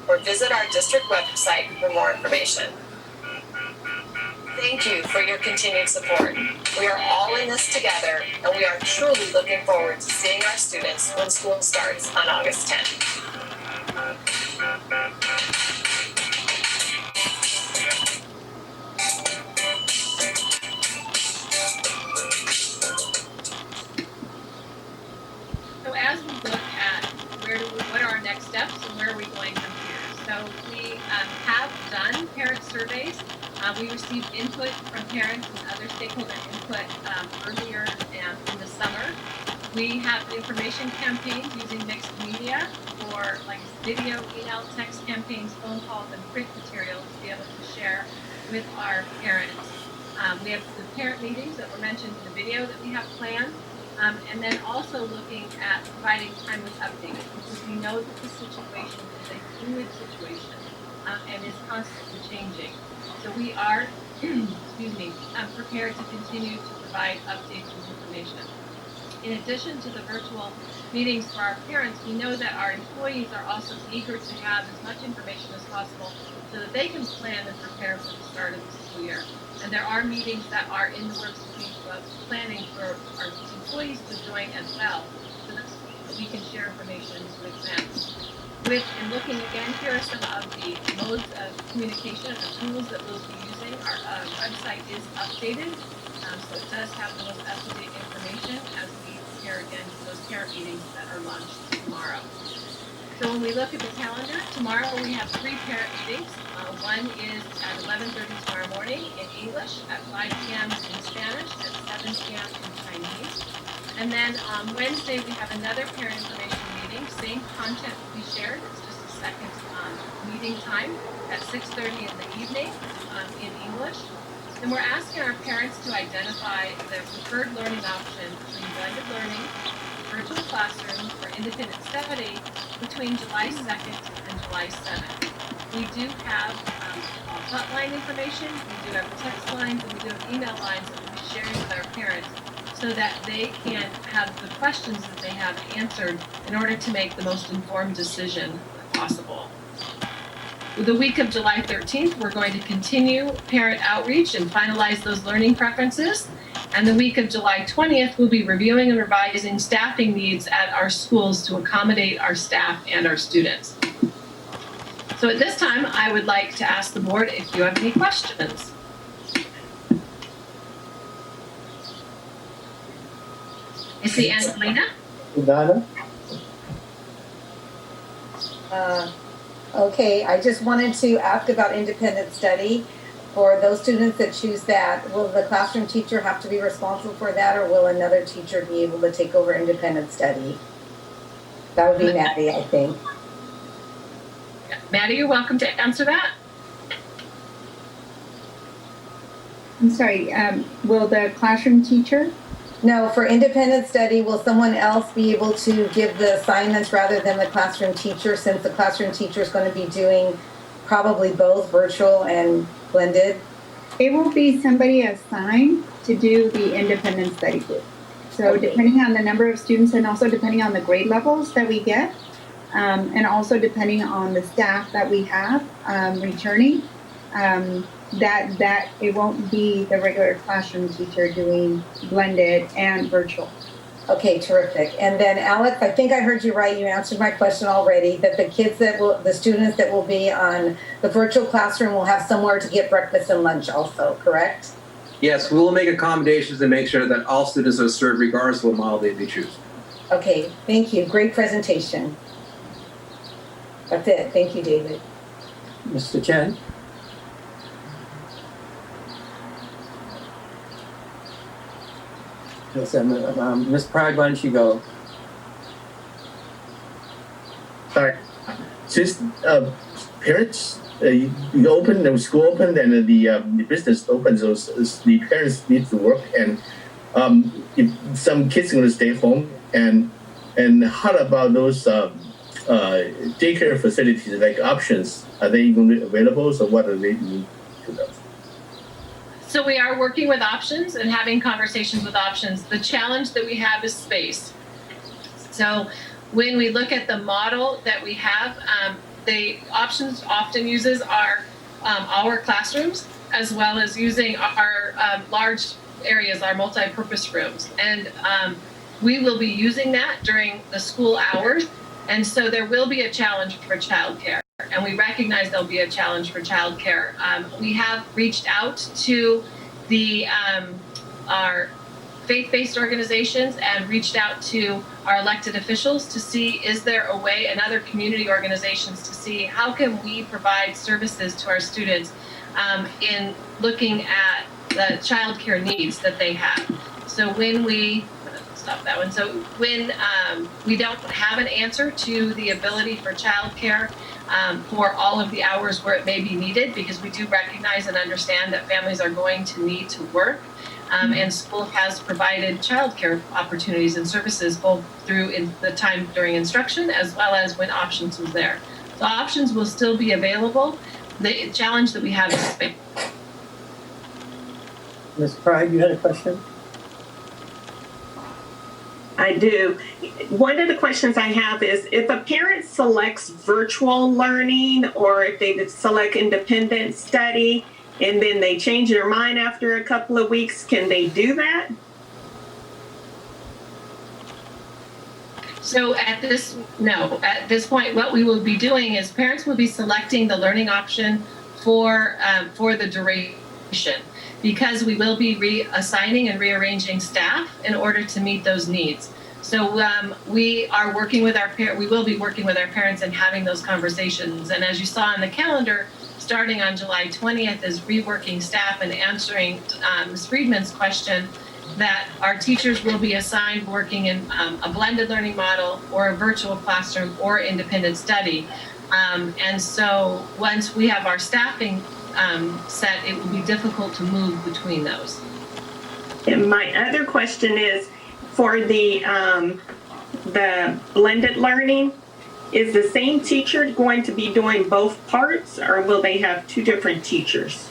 or visit our district website for more information. Thank you for your continued support. We are all in this together, and we are truly looking forward to seeing our students when school starts on August 10th. So as we look at what are our next steps and where are we going from here? So we have done parent surveys. We received input from parents and other stakeholder input earlier in the summer. We have information campaigns using mixed media for like video, email, text campaigns, phone calls, and print materials to be able to share with our parents. We have the parent meetings that were mentioned in the video that we have planned. And then also looking at providing timely updates, because we know that the situation is a fluid situation and is constantly changing. So we are, prepared to continue to provide updates and information. In addition to the virtual meetings for our parents, we know that our employees are also eager to have as much information as possible so that they can plan and prepare for the start of the school year. And there are meetings that are in the works of planning for our employees to join as well, so that we can share information with them. And looking again, here are some of the modes of communication and the tools that we'll be using. Our website is updated, so it does have the most up-to-date information as we prepare again for those parent meetings that are launched tomorrow. So when we look at the calendar, tomorrow we have 3 parent meetings. One is at 11:30 tomorrow morning in English, at 5 p.m. in Spanish, at 7 p.m. in Chinese. And then on Wednesday we have another parent information meeting. Same content will be shared. It's just a second meeting time at 6:30 in the evening in English. And we're asking our parents to identify their preferred learning option between blended learning, virtual classroom, or independent study between July 2nd and July 7th. We do have hotline information, we do have text lines, and we do have email lines that we'll be sharing with our parents so that they can have the questions that they have answered in order to make the most informed decision possible. The week of July 13th, we're going to continue parent outreach and finalize those learning preferences. And the week of July 20th, we'll be reviewing and revising staffing needs at our schools to accommodate our staff and our students. So at this time, I would like to ask the board if you have any questions. I see Angelina. Donna? Okay, I just wanted to ask about independent study. For those students that choose that, will the classroom teacher have to be responsible for that, or will another teacher be able to take over independent study? That would be Maddie, I think. Maddie, you're welcome to answer that. I'm sorry, will the classroom teacher? No, for independent study, will someone else be able to give the assignments rather than the classroom teacher, since the classroom teacher is going to be doing probably both virtual and blended? It will be somebody assigned to do the independent study group. So depending on the number of students and also depending on the grade levels that we get, and also depending on the staff that we have returning, that it won't be the regular classroom teacher doing blended and virtual. Okay, terrific. And then Alex, I think I heard you right. You answered my question already, that the students that will be on the virtual classroom will have somewhere to get breakfast and lunch also, correct? Yes, we will make accommodations to make sure that all students are served regardless of what model they choose. Okay, thank you. Great presentation. That's it. Thank you, David. Mr. Chen? Yes, Ms. Pride, why don't you go? Sorry. Since parents, you open, the school opened and the business opens, so the parents need to work, and if some kids are going to stay home, and how about those daycare facilities, like options? Are they going to be available? So what are they doing to them? So we are working with options and having conversations with options. The challenge that we have is space. So when we look at the model that we have, the options often uses our classrooms, as well as using our large areas, our multi-purpose rooms. And we will be using that during the school hours. And so there will be a challenge for childcare. And we recognize there'll be a challenge for childcare. We have reached out to our faith-based organizations and reached out to our elected officials to see, is there a way, and other community organizations, to see how can we provide services to our students in looking at the childcare needs that they have. So when we we don't have an answer to the ability for childcare for all of the hours where it may be needed, because we do recognize and understand that families are going to need to work, and school has provided childcare opportunities and services both through the time during instruction as well as when options was there. So options will still be available. The challenge that we have is space. Ms. Pride, you had a question? I do. One of the questions I have is, if a parent selects virtual learning, or if they select independent study and then they change their mind after a couple of weeks, can they do that? So at this point, what we will be doing is parents will be selecting the learning option for the duration, because we will be reassigning and rearranging staff in order to meet those needs. So we are working with we will be working with our parents and having those conversations. And as you saw on the calendar, starting on July 20th is reworking staff and answering Ms. Friedman's question, that our teachers will be assigned working in a blended learning model or a virtual classroom or independent study. And so once we have our staffing set, it will be difficult to move between those. And my other question is, for the blended learing, is the same teacher going to be doing both parts, or will they have two different teachers?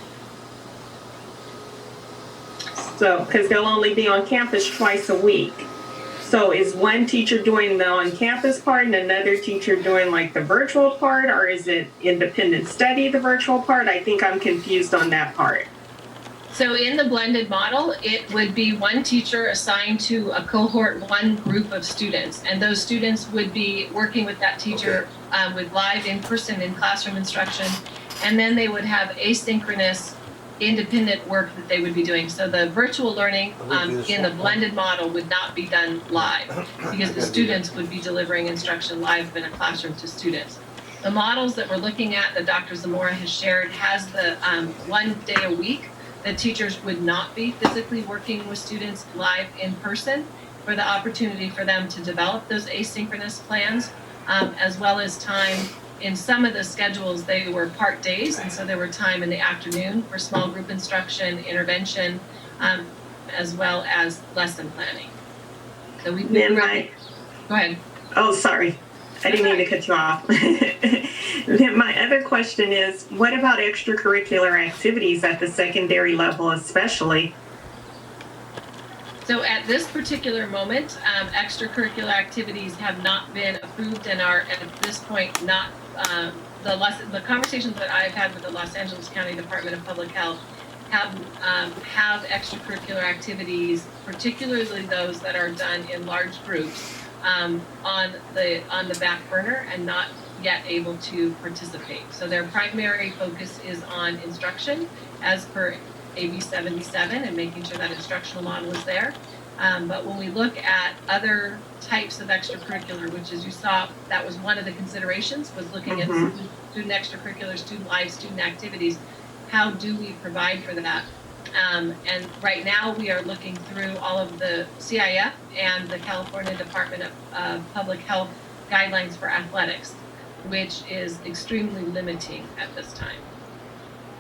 So, because they'll only be on campus twice a week. So is one teacher doing the on-campus part and another teacher doing like the virtual part, or is it independent study, the virtual part? I think I'm confused on that part. So in the blended model, it would be one teacher assigned to a cohort, one group of students, and those students would be working with that teacher with live in-person in-classroom instruction, and then they would have asynchronous independent work that they would be doing. So the virtual learning in the blended model would not be done live because the students would be delivering instruction live in a classroom to students. The models that we're looking at that Dr. Zamora has shared has the 1 day a week that teachers would not be physically working with students live in person, for the opportunity for them to develop those asynchronous plans, as well as time. In some of the schedules, they were part days, and so there were time in the afternoon for small group instruction, intervention, as well as lesson planning. So we Then go ahead. Oh, sorry. I didn't mean to cut you off. Then my other question is, what about extracurricular activities at the secondary level especially? So at this particular moment, extracurricular activities have not been approved and are at this point not, the conversations that I've had with the Los Angeles County Department of Public Health have extracurricular activities, particularly those that are done in large groups, on the back burner and not yet able to participate. So their primary focus is on instruction as per AB 77 and making sure that instructional model is there. But when we look at other types of extracurricular, which as you saw, that was one of the considerations, was looking at student extracurricular, student life, student activities. How do we provide for that? And right now we are looking through all of the CIF and the California Department of Public Health guidelines for athletics, which is extremely limiting at this time.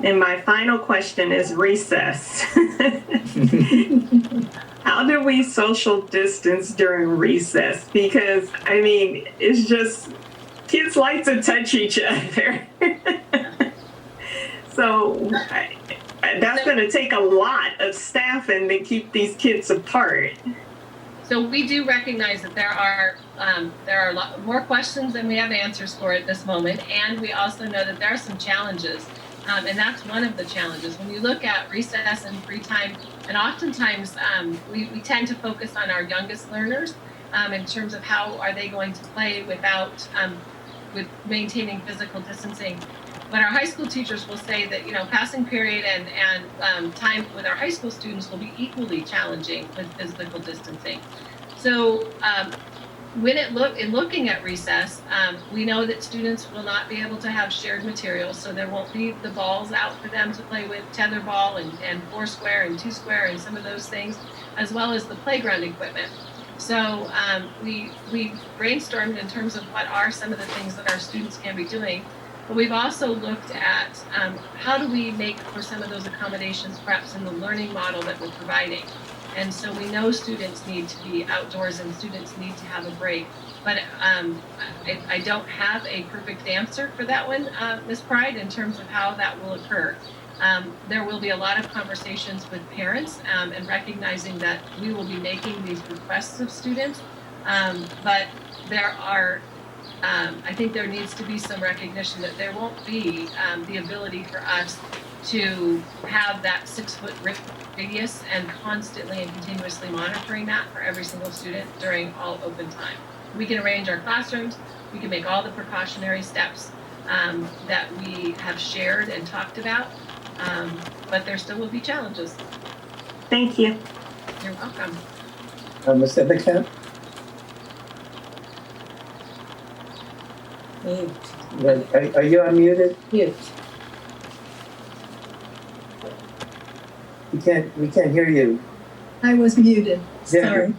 And my final question is recess. How do we social distance during recess? Because, I mean, it's just, kids like to touch each other. So that's going to take a lot of staffing to keep these kids apart. So we do recognize that there are a lot more questions than we have answers for at this moment, and we also know that there are some challenges, and that's one of the challenges. When you look at recess and free time, and oftentimes we tend to focus on our youngest learners in terms of how are they going to play without with maintaining physical distancing. But our high school teachers will say that, you know, passing period and time with our high school students will be equally challenging with physical distancing. So in looking at recess, we know that students will not be able to have shared materials, so there won't be the balls out for them to play with, tetherball and 4-square and 2-square and some of those things, as well as the playground equipment. So we brainstormed in terms of what are some of the things that our students can be doing. But we've also looked at how do we make for some of those accommodations perhaps in the learning model that we're providing. And so we know students need to be outdoors and students need to have a break. But I don't have a perfect answer for that one, Ms. Pride, in terms of how that will occur. There will be a lot of conversations with parents and recognizing that we will be making these requests of students. But there are I think there needs to be some recognition that there won't be the ability for us to have that 6-foot radius and constantly and continuously monitoring that for every single student during all open time. We can arrange our classrooms, we can make all the precautionary steps that we have shared and talked about, but there still will be challenges. Thank you. You're welcome. Ms. Bixler? Mute. Are you unmuted? Mute. We can't hear you. I was muted, Yeah. sorry.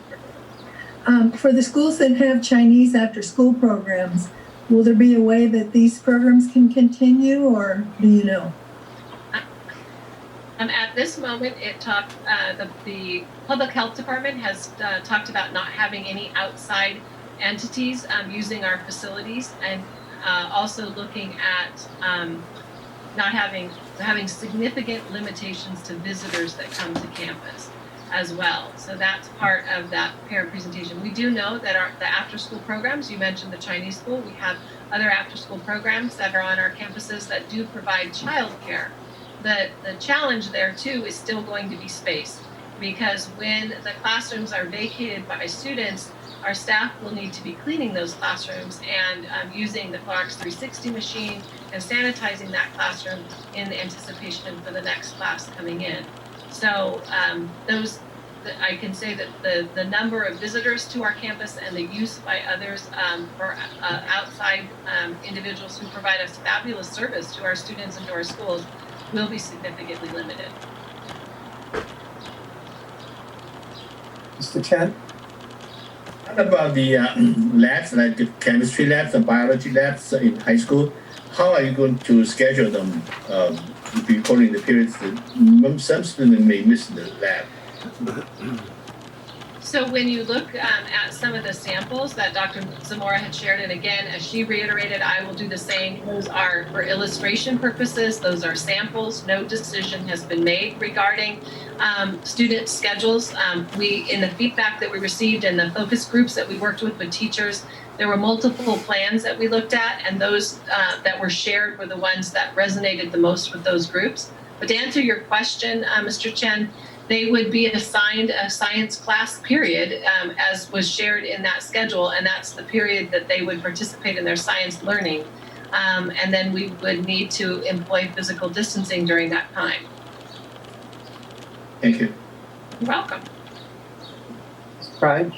For the schools that have Chinese after-school programs, will there be a way that these programs can continue, or do you know? At this moment, the Public Health Department has talked about not having any outside entities using our facilities, and also looking at not having significant limitations to visitors that come to campus as well. So that's part of that parent presentation. We do know that the after-school programs, you mentioned the Chinese school, we have other after-school programs that are on our campuses that do provide childcare. the challenge there too is still going to be space, because when the classrooms are vacated by students, our staff will need to be cleaning those classrooms and using the Clorox 360 machine and sanitizing that classroom in anticipation for the next class coming in. So I can say that the number of visitors to our campus and the use by others for outside individuals who provide us fabulous service to our students and to our schools will be significantly limited. Mr. Chen? What about the labs, like the chemistry labs, the biology labs in high school? How are you going to schedule them according to the periods that some students may miss the lab? So when you look at some of the samples that Dr. Zamora had shared, and again, as she reiterated, I will do the same. Those are for illustration purposes. Those are samples. No decision has been made regarding student schedules. In the feedback that we received and the focus groups that we worked with teachers, there were multiple plans that we looked at, and those that were shared were the ones that resonated the most with those groups. But to answer your question, Mr. Chen, they would be assigned a science class period as was shared in that schedule, and that's the period that they would participate in their science learning. And then we would need to employ physical distancing during that time. Thank you. You're welcome. Pride?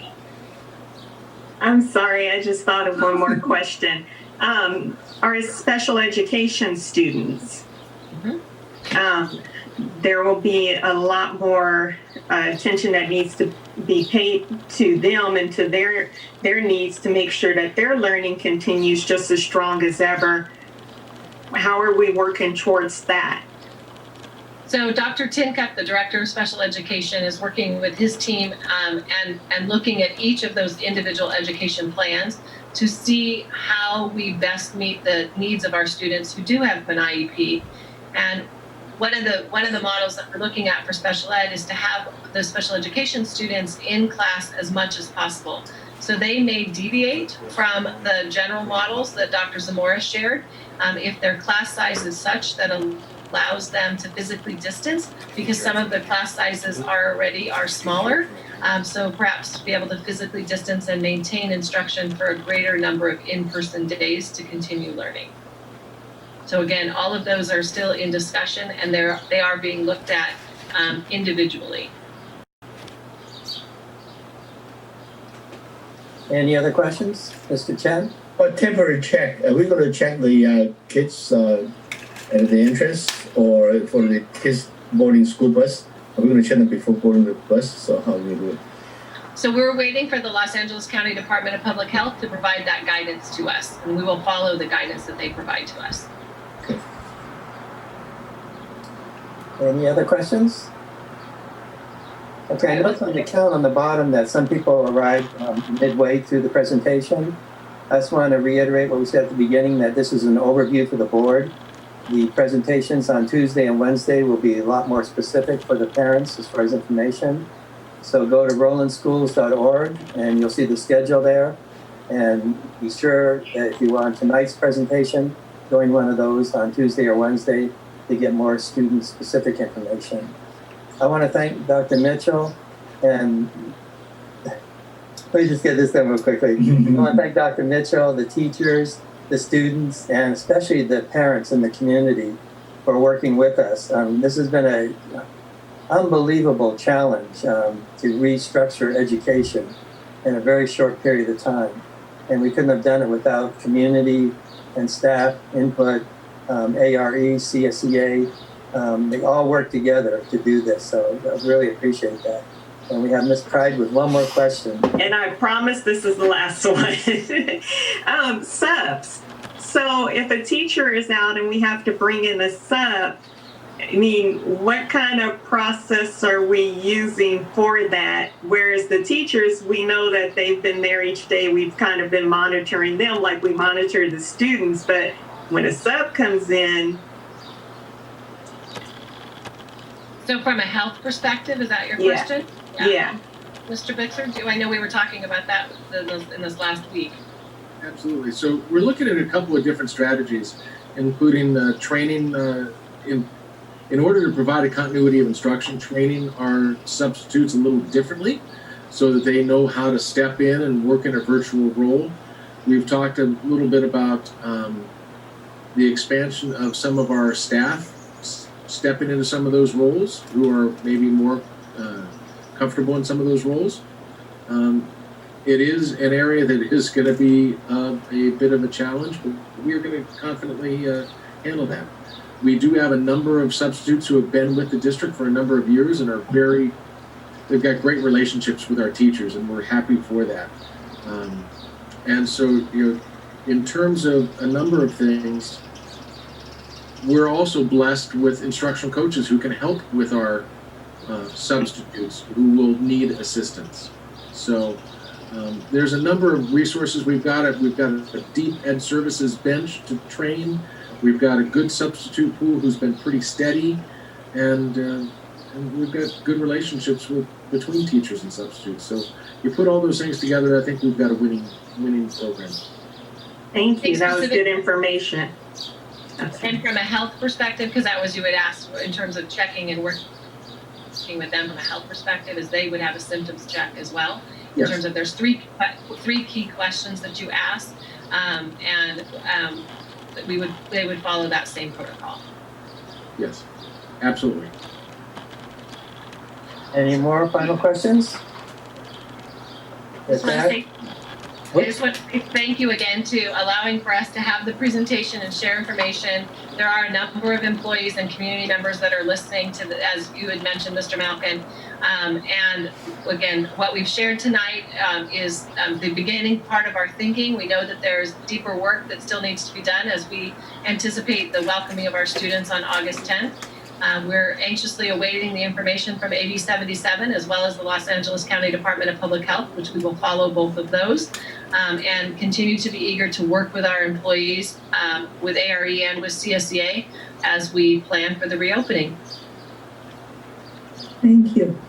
I'm sorry, I just thought of one more question. Our special education students, there will be a lot more attention that needs to be paid to them and to their needs to make sure that their learning continues just as strong as ever. How are we working towards that? So Dr. Tincup, the Director of Special Education, is working with his team and looking at each of those individual education plans to see how we best meet the needs of our students who do have an IEP. And one of the models that we're looking at for special ed is to have the special education students in class as much as possible. So they may deviate from the general models that Dr. Zamora shared if their class size is such that allows them to physically distance, because some of the class sizes are smaller. So perhaps to be able to physically distance and maintain instruction for a greater number of in-person days to continue learning. So again, all of those are still in discussion, and they are being looked at individually. Any other questions? Mr. Chen? A temporary check. Are we going to check the kids at the entrance, or for the kids boarding school bus? Are we going to check them before boarding the bus? So how do we do it? So we're waiting for the Los Angeles County Department of Public Health to provide that guidance to us, and we will follow the guidance that they provide to us. Okay. Any other questions? Okay, I noticed on the count on the bottom that some people arrived midway through the presentation. I just want to reiterate what we said at the beginning, that this is an overview for the board. The presentations on Tuesday and Wednesday will be a lot more specific for the parents as far as information. So go to rolandschools.org and you'll see the schedule there. And be sure that if you want tonight's presentation, join one of those on Tuesday or Wednesday to get more student-specific information. I want to thank Dr. Mitchell, and let me just get this done real quickly. I want to thank Dr. Mitchell, the teachers, the students, and especially the parents in the community for working with us. This has been an unbelievable challenge to restructure education in a very short period of time. And we couldn't have done it without community and staff input, ARE, CSEA. They all work together to do this, so I really appreciate that. And we have Ms. Pride with one more question. And I promise this is the last one. Subs. So if a teacher is out and we have to bring in a sub, I mean, what kind of process are we using for that? Whereas the teachers, we know that they've been there each day. We've kind of been monitoring them like we monitor the students. But when a sub comes in, So from a health perspective, is that your question? Yeah. Mr. Bixler, I know we were talking about that in this last week. Absolutely. So we're looking at a couple of different strategies, including training in order to provide a continuity of instruction, training our substitutes a little differently so that they know how to step in and work in a virtual role. We've talked a little bit about the expansion of some of our staff stepping into some of those roles who are maybe more comfortable in some of those roles. It is an area that is going to be a bit of a challenge, but we are going to confidently handle that. We do have a number of substitutes who have been with the district for a number of years and they've got great relationships with our teachers, and we're happy for that. And so, in terms of a number of things, we're also blessed with instructional coaches who can help with our substitutes who will need assistance. So there's a number of resources we've got. We've got a deep ed services bench to train. We've got a good substitute pool who's been pretty steady, and we've got good relationships between teachers and substitutes. So you put all those things together, I think we've got a winning program. Thank you. That was good information. And from a health perspective, because that was you had asked in terms of checking and working with them from a health perspective, is they would have a symptoms check as well. In terms of there's three key questions that you ask, and they would follow that same protocol. Yes, absolutely. Any more final questions? I just want to say thank you again to allowing for us to have the presentation and share information. There are a number of employees and community members that are listening to as you had mentioned, Mr. Malkin. And again, what we've shared tonight is the beginning part of our thinking. We know that there's deeper work that still needs to be done as we anticipate the welcoming of our students on August 10th. We're anxiously awaiting the information from AB 77 as well as the Los Angeles County Department of Public Health, which we will follow both of those, and continue to be eager to work with our employees, with ARE and with CSEA as we plan for the reopening. Thank you.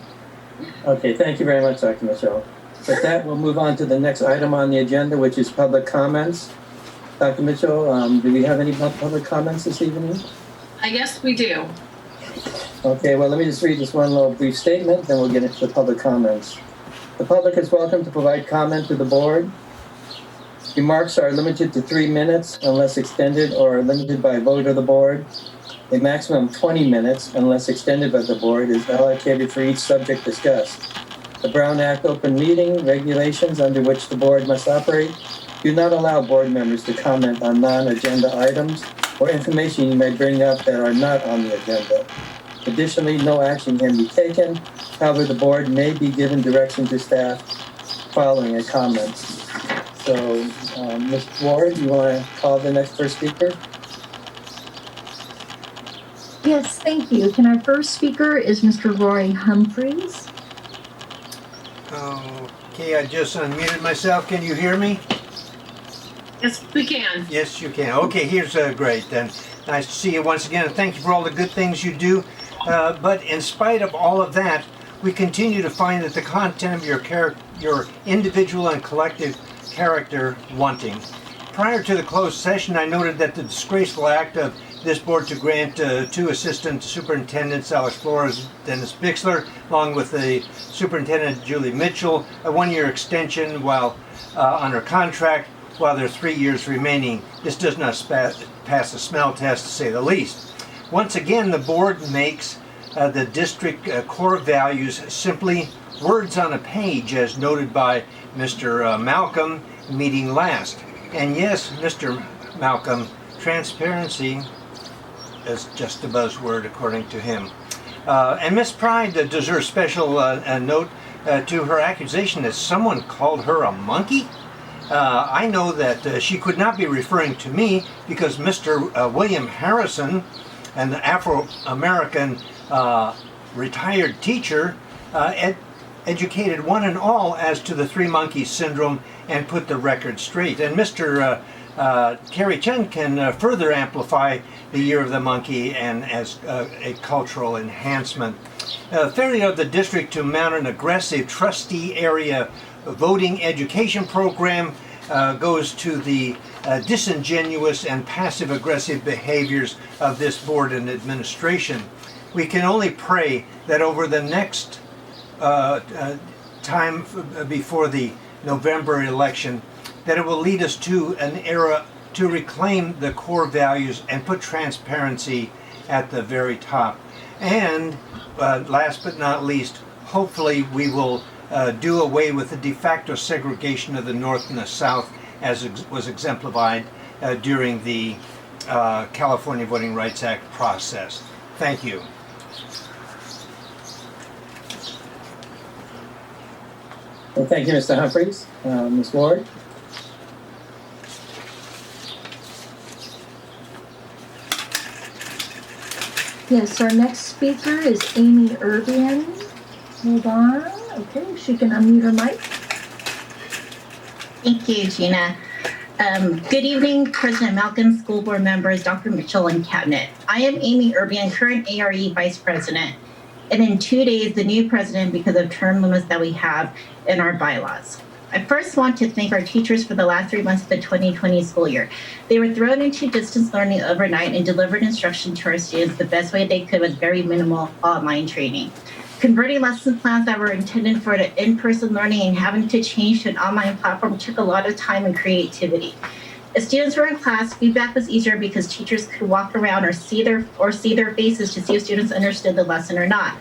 Okay, thank you very much, Dr. Mitchell. With that, we'll move on to the next item on the agenda, which is public comments. Dr. Mitchell, do we have any public comments this evening? Yes, we do. Okay, well, let me just read this one little brief statement, then we'll get into the public comments. The public is welcome to provide comment to the board. Remarks are limited to 3 minutes unless extended or limited by vote of the board. A maximum of 20 minutes unless extended by the board is allocated for each subject discussed. The Brown Act open meeting regulations under which the board must operate do not allow board members to comment on non-agenda items or information you may bring up that are not on the agenda. Additionally, no action can be taken. However, the board may be given direction to staff following a comment. So, Ms. Ward, you want to call the next first speaker? Yes, thank you. Can our first speaker is Mr. Roy Humphreys. Okay, I just unmuted myself. Can you hear me? Yes, we can. Yes, you can. Okay, here's great then. Nice to see you once again, and thank you for all the good things you do. But in spite of all of that, we continue to find that the content of your individual and collective character wanting. Prior to the closed session, I noted that the disgraceful act of this board to grant 2 assistant superintendents, Alex Flores, Dennis Bixler, along with the superintendent, Julie Mitchell, a 1-year extension while on her contract, while there are 3 years remaining. This does not pass the smell test, to say the least. Once again, the board makes the district core values simply words on a page, as noted by Mr. Malcolm meeting last. And yes, Mr. Malcolm, transparency is just a buzzword according to him. And Ms. Pride deserves special note to her accusation that someone called her a monkey. I know that she could not be referring to me because Mr. William Harrison, an Afro-American retired teacher, educated one and all as to the 3 monkeys syndrome and put the record straight. And Mr. Kerry Chen can further amplify the Year of the Monkey and as a cultural enhancement. Failure of the district to mount an aggressive trustee area voting education program goes to the disingenuous and passive-aggressive behaviors of this board and administration. We can only pray that over the next time before the November election, that it will lead us to an era to reclaim the core values and put transparency at the very top. And last but not least, hopefully we will do away with the de facto segregation of the North and the South as was exemplified during the California Voting Rights Act process. Thank you. Well, thank you, Mr. Humphreys. Ms. Ward? Yes, our next speaker is Amy Urbien. Hold on. Okay, she can unmute her mic. Thank you, Gina. Good evening, President Malcolm, school board members, Dr. Mitchell, and cabinet. I am Amy Urbien, current ARE vice president, and in 2 days, the new president because of term limits that we have in our bylaws. I first want to thank our teachers for the last 3 months of the 2020 school year. They were thrown into distance learning overnight and delivered instruction to our students the best way they could with very minimal online training. Converting lesson plans that were intended for the in-person learning and having to change to an online platform took a lot of time and creativity. If students were in class, feedback was easier because teachers could walk around or see their faces to see if students understood the lesson or not.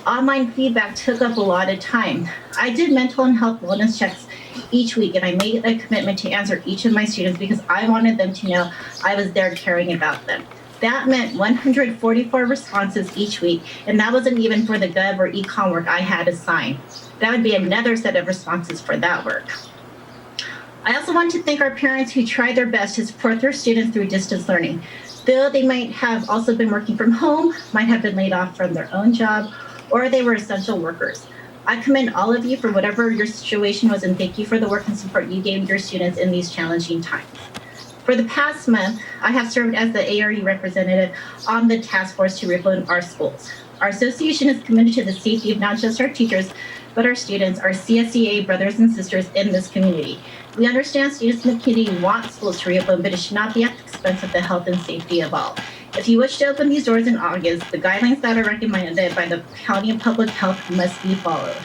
Online feedback took up a lot of time. I did mental and health wellness checks each week, and I made a commitment to answer each of my students because I wanted them to know I was there caring about them. That meant 144 responses each week, and that wasn't even for the gov or econ work I had assigned. That would be another set of responses for that work. I also want to thank our parents who tried their best to support their students through distance learning. Though they might have also been working from home, might have been laid off from their own job, or they were essential workers. I commend all of you for whatever your situation was, and thank you for the work and support you gave your students in these challenging times. For the past month, I have served as the ARE representative on the task force to reopen our schools. Our association is committed to the safety of not just our teachers, but our students, our CSEA brothers and sisters in this community. We understand students in the community want schools to reopen, but it should not be at the expense of the health and safety of all. If you wish to open these doors in August, the guidelines that are recommended by the County of Public Health must be followed.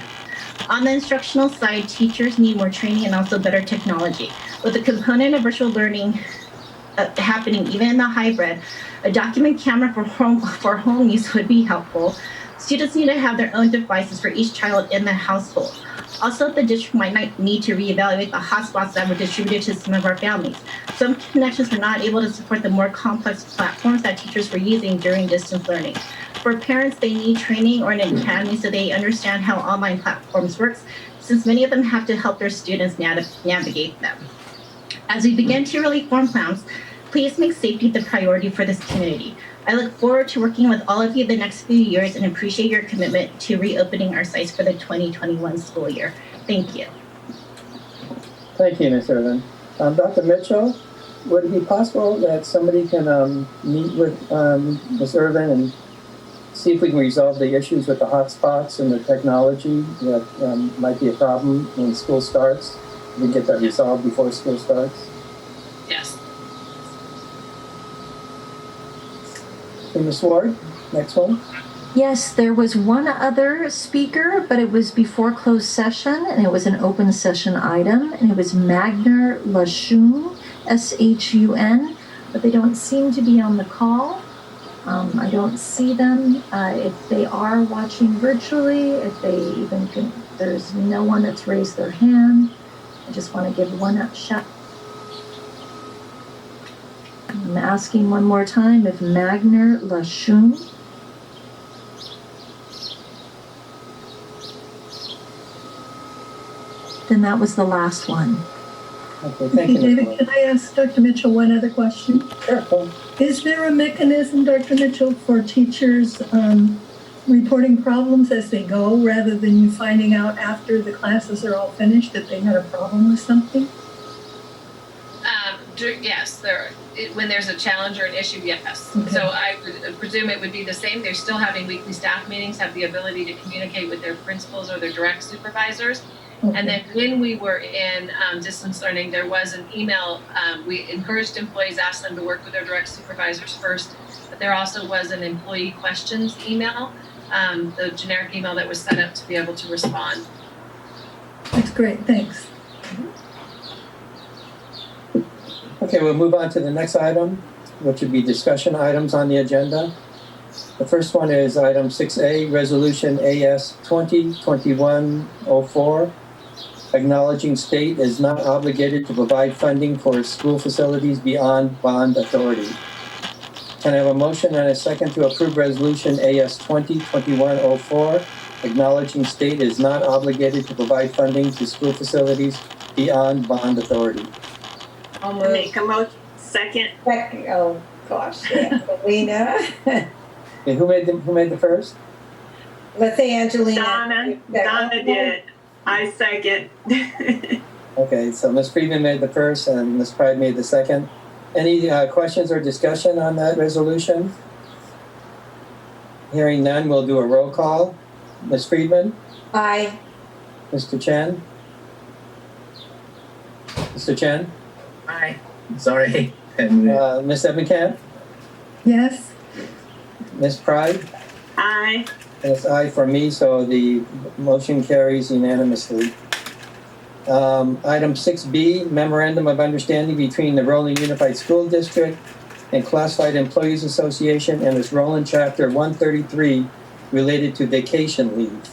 On the instructional side, teachers need more training and also better technology. With the component of virtual learning happening even in the hybrid, a document camera for home use would be helpful. Students need to have their own devices for each child in the household. Also, the district might need to reevaluate the hotspots that were distributed to some of our families. Some connections were not able to support the more complex platforms that teachers were using during distance learning. For parents, they need training or an academy so they understand how online platforms work, since many of them have to help their students navigate them. As we begin to really form plans, please make safety the priority for this community. I look forward to working with all of you the next few years and appreciate your commitment to reopening our sites for the 2021 school year. Thank you. Thank you, Ms. Irvin. Dr. Mitchell, would it be possible that somebody can meet with Ms. Irvin and see if we can resolve the issues with the hotspots and the technology that might be a problem when school starts? We get that resolved before school starts? Yes. Okay, Ms. Ward, next one. Yes, there was one other speaker, but it was before closed session, and it was an open session item, and it was Magner Lashun, S-H-U-N, but they don't seem to be on the call. I don't see them. If they are watching virtually, if they even can, there's no one that's raised their hand. I just want to give one shot. I'm asking one more time if Magner Lashun. Then that was the last one. Okay, thank you. David, can I ask Dr. Mitchell one other question? Sure. Is there a mechanism, Dr. Mitchell, for teachers reporting problems as they go rather than you finding out after the classes are all finished that they had a problem with something? Yes, when there's a challenge or an issue, yes. Okay. So I presume it would be the same. They're still having weekly staff meetings, have the ability to communicate with their principals or their direct supervisors. Okay. And then when we were in distance learning, there was an email. We encouraged employees, asked them to work with their direct supervisors first, but there also was an employee questions email, the generic email that was set up to be able to respond. That's great, thanks. Okay, we'll move on to the next item, which would be discussion items on the agenda. The first one is item 6A, Resolution AS 2021-04, acknowledging state is not obligated to provide funding for school facilities beyond bond authority. Can I have a motion and a second to approve Resolution AS 2021-04, acknowledging state is not obligated to provide funding to school facilities beyond bond authority? I'll move. Make a motion. Second. Oh, gosh, Angelina. Okay, who made the first? Let's say Angelina. Donna did. I second. Okay, so Ms. Friedman made the first and Ms. Pride made the second. Any questions or discussion on that resolution? Hearing none, we'll do a roll call. Ms. Friedman? Aye. Mr. Chen? Mr. Chen? Aye. Sorry. And Ms. Ebenkamp? Yes, Ms. Pride? Aye. And it's aye for me, so the motion carries unanimously. Item 6B, Memorandum of Understanding between the Roland Unified School District and Classified Employees Association and its Roland Chapter 133 related to vacation leave.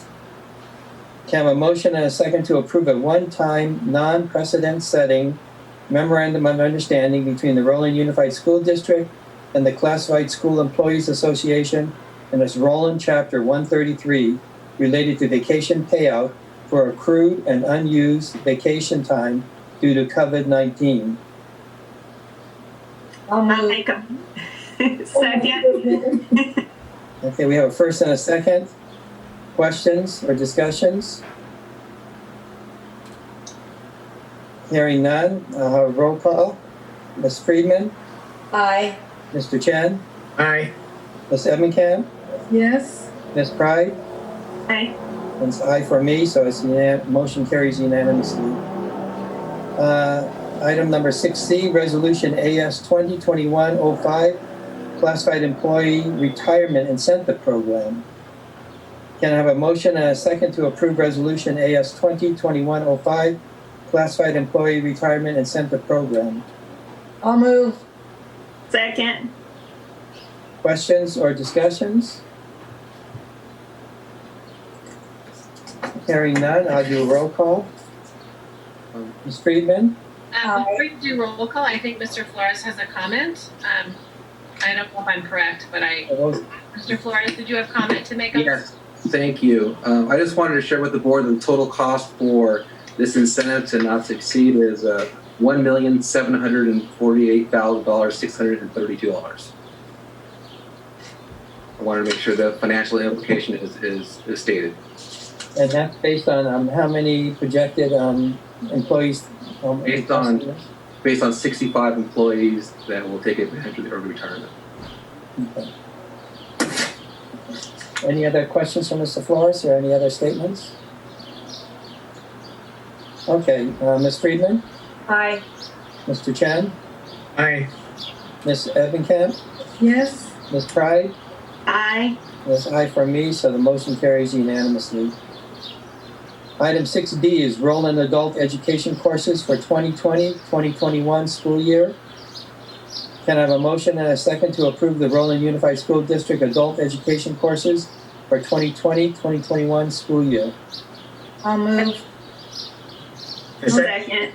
Can I have a motion and a second to approve a one-time, non-precedent setting Memorandum of Understanding between the Roland Unified School District and the Classified School Employees Association and its Roland Chapter 133 related to vacation payout for accrued and unused vacation time due to COVID-19. I'll I'll move. make a second. Okay, we have a first and a second. Questions or discussions? Hearing none, I'll have a roll call. Ms. Friedman? Aye. Mr. Chen? aye. Ms. Ebenkamp? yes, Ms. Pride? Aye. And it's aye for me, so it's motion carries unanimously. Item number 6C, Resolution AS 2021-05, Classified Employee Retirement Incentive Program. Can I have a motion and a second to approve Resolution AS 2021-05, Classified Employee Retirement Incentive Program? I'll move. Second. Questions or discussions? Hearing none, I'll do a roll call. Ms. Friedman? Before you do roll call, I think Mr. Flores has a comment. I don't know if I'm correct, but Mr. Flores, did you have a comment to make? Yes, thank you. I just wanted to share with the board the total cost for this incentive to not succeed is $1,748,632. I wanted to make sure the financial implication is stated. And that's based on how many projected employees? Based on 65 employees that will take advantage of the early retirement. Okay. Any other questions from Mr. Flores or any other statements? Okay, Ms. Friedman? Aye. Mr. Chen? Aye. Ms. Ebenkamp? yes, Ms. Pride? Aye. That's aye for me, so the motion carries unanimously. Item 6B is Roland Adult Education Courses for 2020-2021 school year. Can I have a motion and a second to approve the Roland Unified School District Adult Education Courses for 2020-2021 school year? I'll move. Second.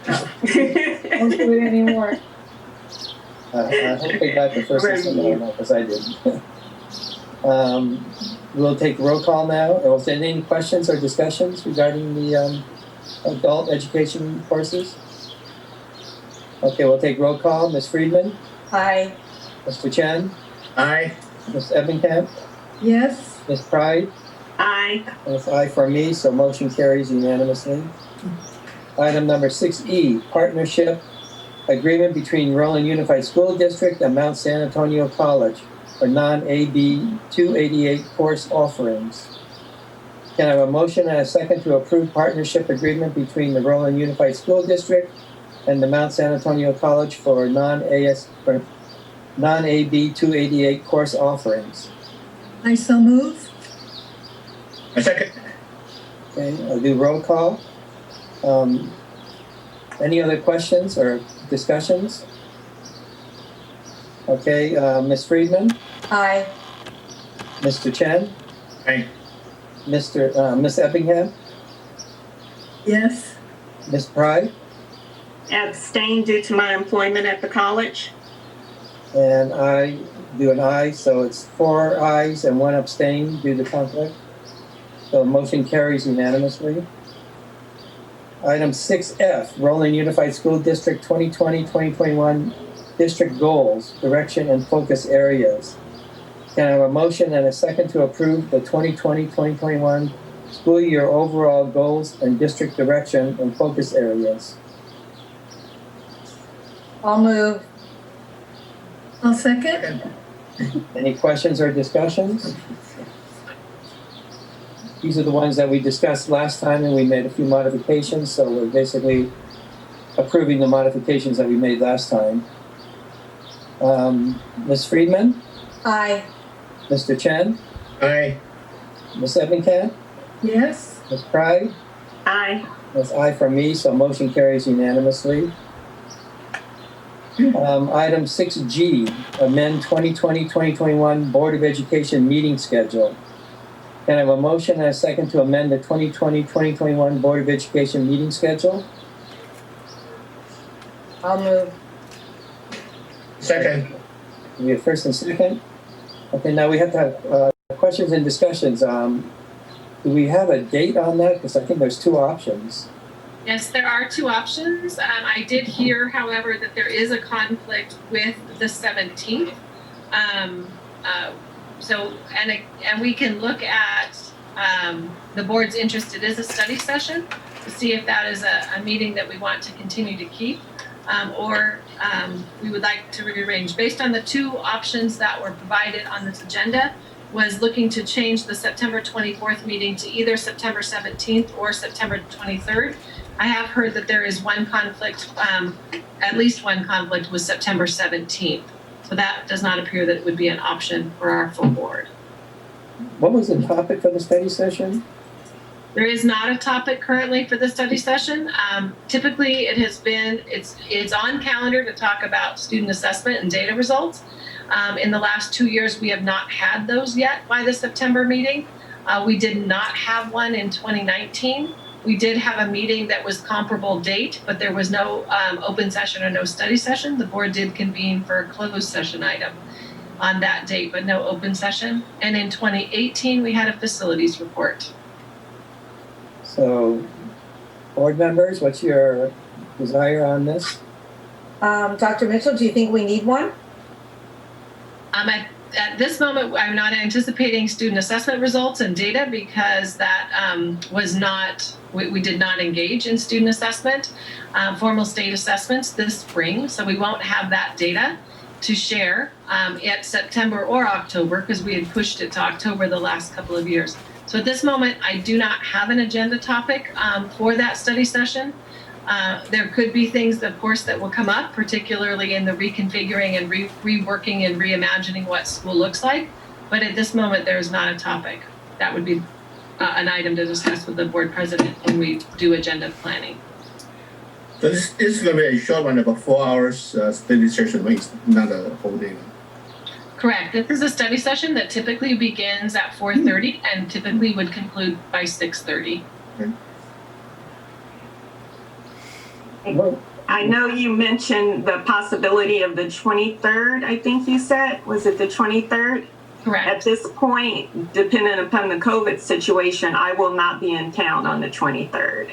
Don't do it anymore. I hope they got the first and second one, because I didn't. We'll take roll call now. Is there any questions or discussions regarding the adult education courses? Okay, we'll take roll call. Ms. Friedman? Aye. Mr. Chen? Aye. Ms. Ebenkamp? yes, Ms. Pride? Aye. And it's aye for me, so motion carries unanimously. Item number 6E, Partnership Agreement between Roland Unified School District and Mount San Antonio College for non-AB 288 course offerings. Can I have a motion and a second to approve partnership agreement between the Roland Unified School District and the Mount San Antonio College for non-AB 288 course offerings? I so move. I second. Okay, I'll do roll call. Any other questions or discussions? Okay, Ms. Friedman, Aye. Mr. Chen, Aye. Miss Eppingham, Yes. Ms. Pride, Abstain due to my employment at the college. and I do an aye, so it's 4 ayes and 1 abstain due to conflict. So motion carries unanimously. Item 6F, Roland Unified School District 2020-2021 District Goals, Direction, and Focus Areas. Can I have a motion and a second to approve the 2020-2021 school year overall goals and district direction and focus areas? I'll move. I'll second. Any questions or discussions? These are the ones that we discussed last time, and we made a few modifications, so we're basically approving the modifications that we made last time. Ms. Friedman, Aye. Mr. Chen, Aye. Ms. Eppingham, Yes. Ms. Pride, Aye. that's aye from me, so motion carries unanimously. Item 6G, amend 2020-2021 Board of Education meeting schedule. Can I have a motion and a second to amend the 2020-2021 Board of Education meeting schedule? I'll move. Second. We have first and second. Okay, now we have to have questions and discussions. Do we have a date on that? Because I think there's 2 options. Yes, there are 2 options. I did hear, however, that there is a conflict with the 17th. And we can look at the board's interest. It is a study session to see if that is a meeting that we want to continue to keep, or we would like to rearrange. Based on the 2 options that were provided on this agenda, was looking to change the September 24th meeting to either September 17th or September 23rd. I have heard that there is one conflict, at least one conflict with September 17th. So that does not appear that it would be an option for our full board. What was the topic for the study session? There is not a topic currently for the study session. Typically, it has been, it's on calendar to talk about student assessment and data results. In the last 2 years, we have not had those yet by the September meeting. We did not have one in 2019. We did have a meeting that was comparable date, but there was no open session or no study session. The board did convene for a closed session item on that date, but no open session. And in 2018, we had a facilities report. So, board members, what's your desire on this? Dr. Mitchell, do you think we need one? At this moment, I'm not anticipating student assessment results and data because that was not, we did not engage in student assessment, formal state assessments this spring. So we won't have that data to share at September or October because we had pushed it to October the last couple of years. So at this moment, I do not have an agenda topic for that study session. There could be things, of course, that will come up, particularly in the reconfiguring and reworking and reimagining what school looks like. But at this moment, there is not a topic. That would be an item to discuss with the board president when we do agenda planning. So this is going to be a short one, about 4 hours study session, right? Not a whole day. Correct. This is a study session that typically begins at 4:30 and typically would conclude by 6:30. Okay. I know you mentioned the possibility of the 23rd, I think you said. Was it the 23rd? Correct. At this point, depending upon the COVID situation, I will not be in town on the 23rd.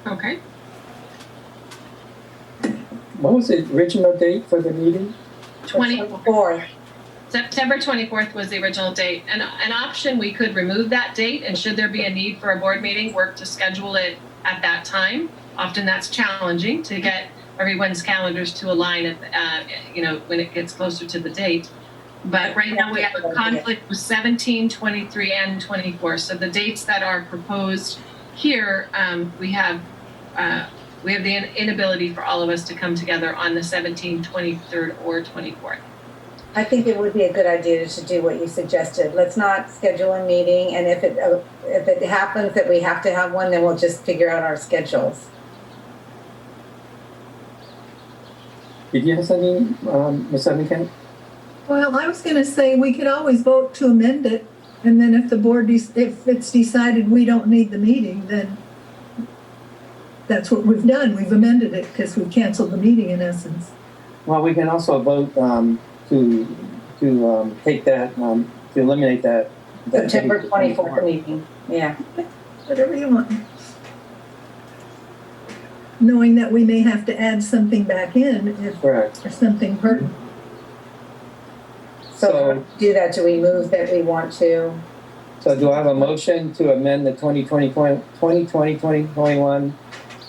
Okay. What was the original date for the meeting? 24th. September 24th was the original date. And an option, we could remove that date, and should there be a need for a board meeting, work to schedule it at that time. Often that's challenging to get everyone's calendars to align at, when it gets closer to the date. But right now we have a conflict with 17, 23, and 24. So the dates that are proposed here, we have the inability for all of us to come together on the 17th, 23rd, or 24th. I think it would be a good idea to do what you suggested. Let's not schedule a meeting, and if it happens that we have to have one, then we'll just figure out our schedules. Did you have something, Ms. Evankamp? Well, I was going to say we could always vote to amend it, and then if the board, if it's decided we don't need the meeting, then that's what we've done. We've amended it because we canceled the meeting in essence. Well, we can also vote to take that, to eliminate that. September 24th meeting, yeah. Whatever you want. Knowing that we may have to add something back in if Correct. there's something pertinent. So to do that, do we move that we want to? So do I have a motion to amend the 2020-2021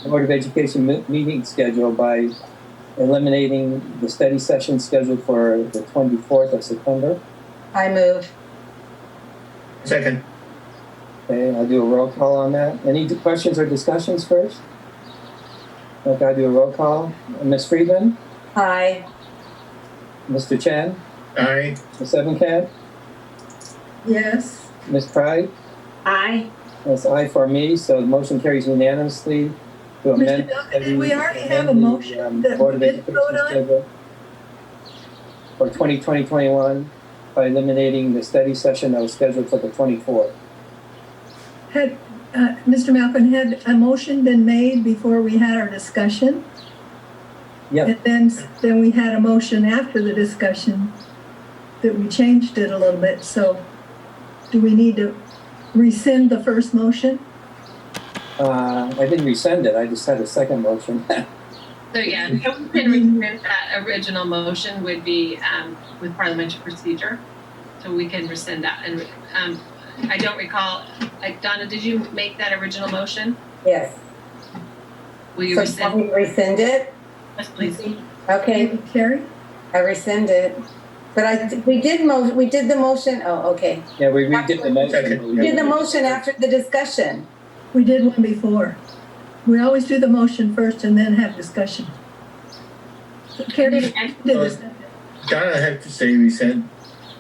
Board of Education meeting schedule by eliminating the study session scheduled for the 24th of September? I move. Second. Okay, I'll do a roll call on that. Any questions or discussions first? Okay, I'll do a roll call. Ms. Friedman? Aye. Mr. Chen? Aye. Ms. Evankamp? Yes. Ms. Pride? Aye. That's aye for me, so the motion carries unanimously to amend. Mr. Duncan, did we already have a motion that Board we of didn't vote Education on? schedule for 2020-21 by eliminating the study session that was scheduled for the 24th. Had, Mr. Malcolm, had a motion been made before we had our discussion? Yep. And then we had a motion after the discussion that we changed it a little bit. So do we need to rescind the first motion? I didn't rescind it, I just had a second motion. So yeah, we can rescind that original motion would be with parliamentary procedure. So we can rescind that. And I don't recall, Donna, did you make that original motion? Yes. Will you So rescind? can we rescind it? Yes, please. Okay, Carrie? I rescind it. But we did the motion, oh, okay. Yeah, we redid the motion. We did the motion after the discussion. We did one before. We always do the motion first and then have discussion. So Carrie did this. Donna had to say rescind.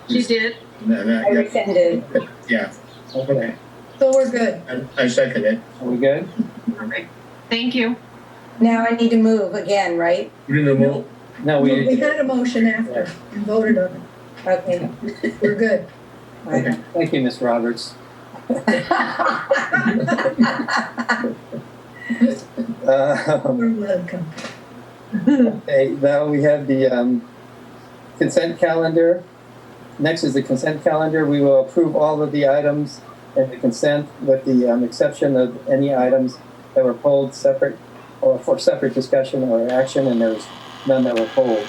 She did. I rescinded. Yeah. Okay, So we're good. I second it. are we good? Perfect. Thank you. Now I need to move again, right? We didn't move. No, We had a motion after and voted on it. Okay. We're good. Okay. Thank you, Ms. Roberts. We're welcome. Okay, now we have the consent calendar. Next is the consent calendar. We will approve all of the items in the consent with the exception of any items that were pulled separate or for separate discussion or action, and there's none that were pulled.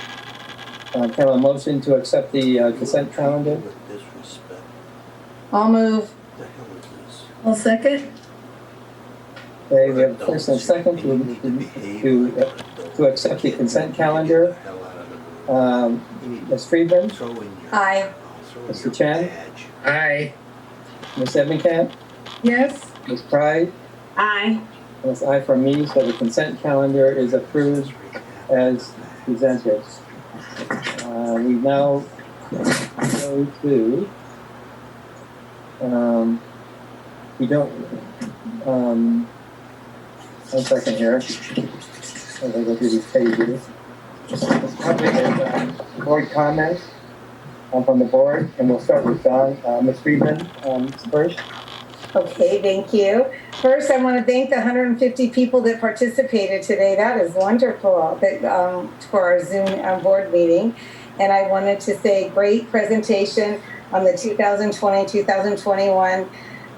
Can I have a motion to accept the consent calendar? I'll move. I'll second. Okay, we have first and second to accept the consent calendar. Ms. Friedman? Aye. Mr. Chen? Aye. Ms. Evankamp? Yes. Ms. Pride? Aye. That's aye from me, so the consent calendar is approved as presented. We now go to, we don't, one second here. As I go through these pages. Board comments from the board, and we'll start with Don. Ms. Friedman first. Okay, thank you. First, I want to thank the 150 people that participated today. That is wonderful for our Zoom board meeting. And I wanted to say great presentation on the 2020-2021.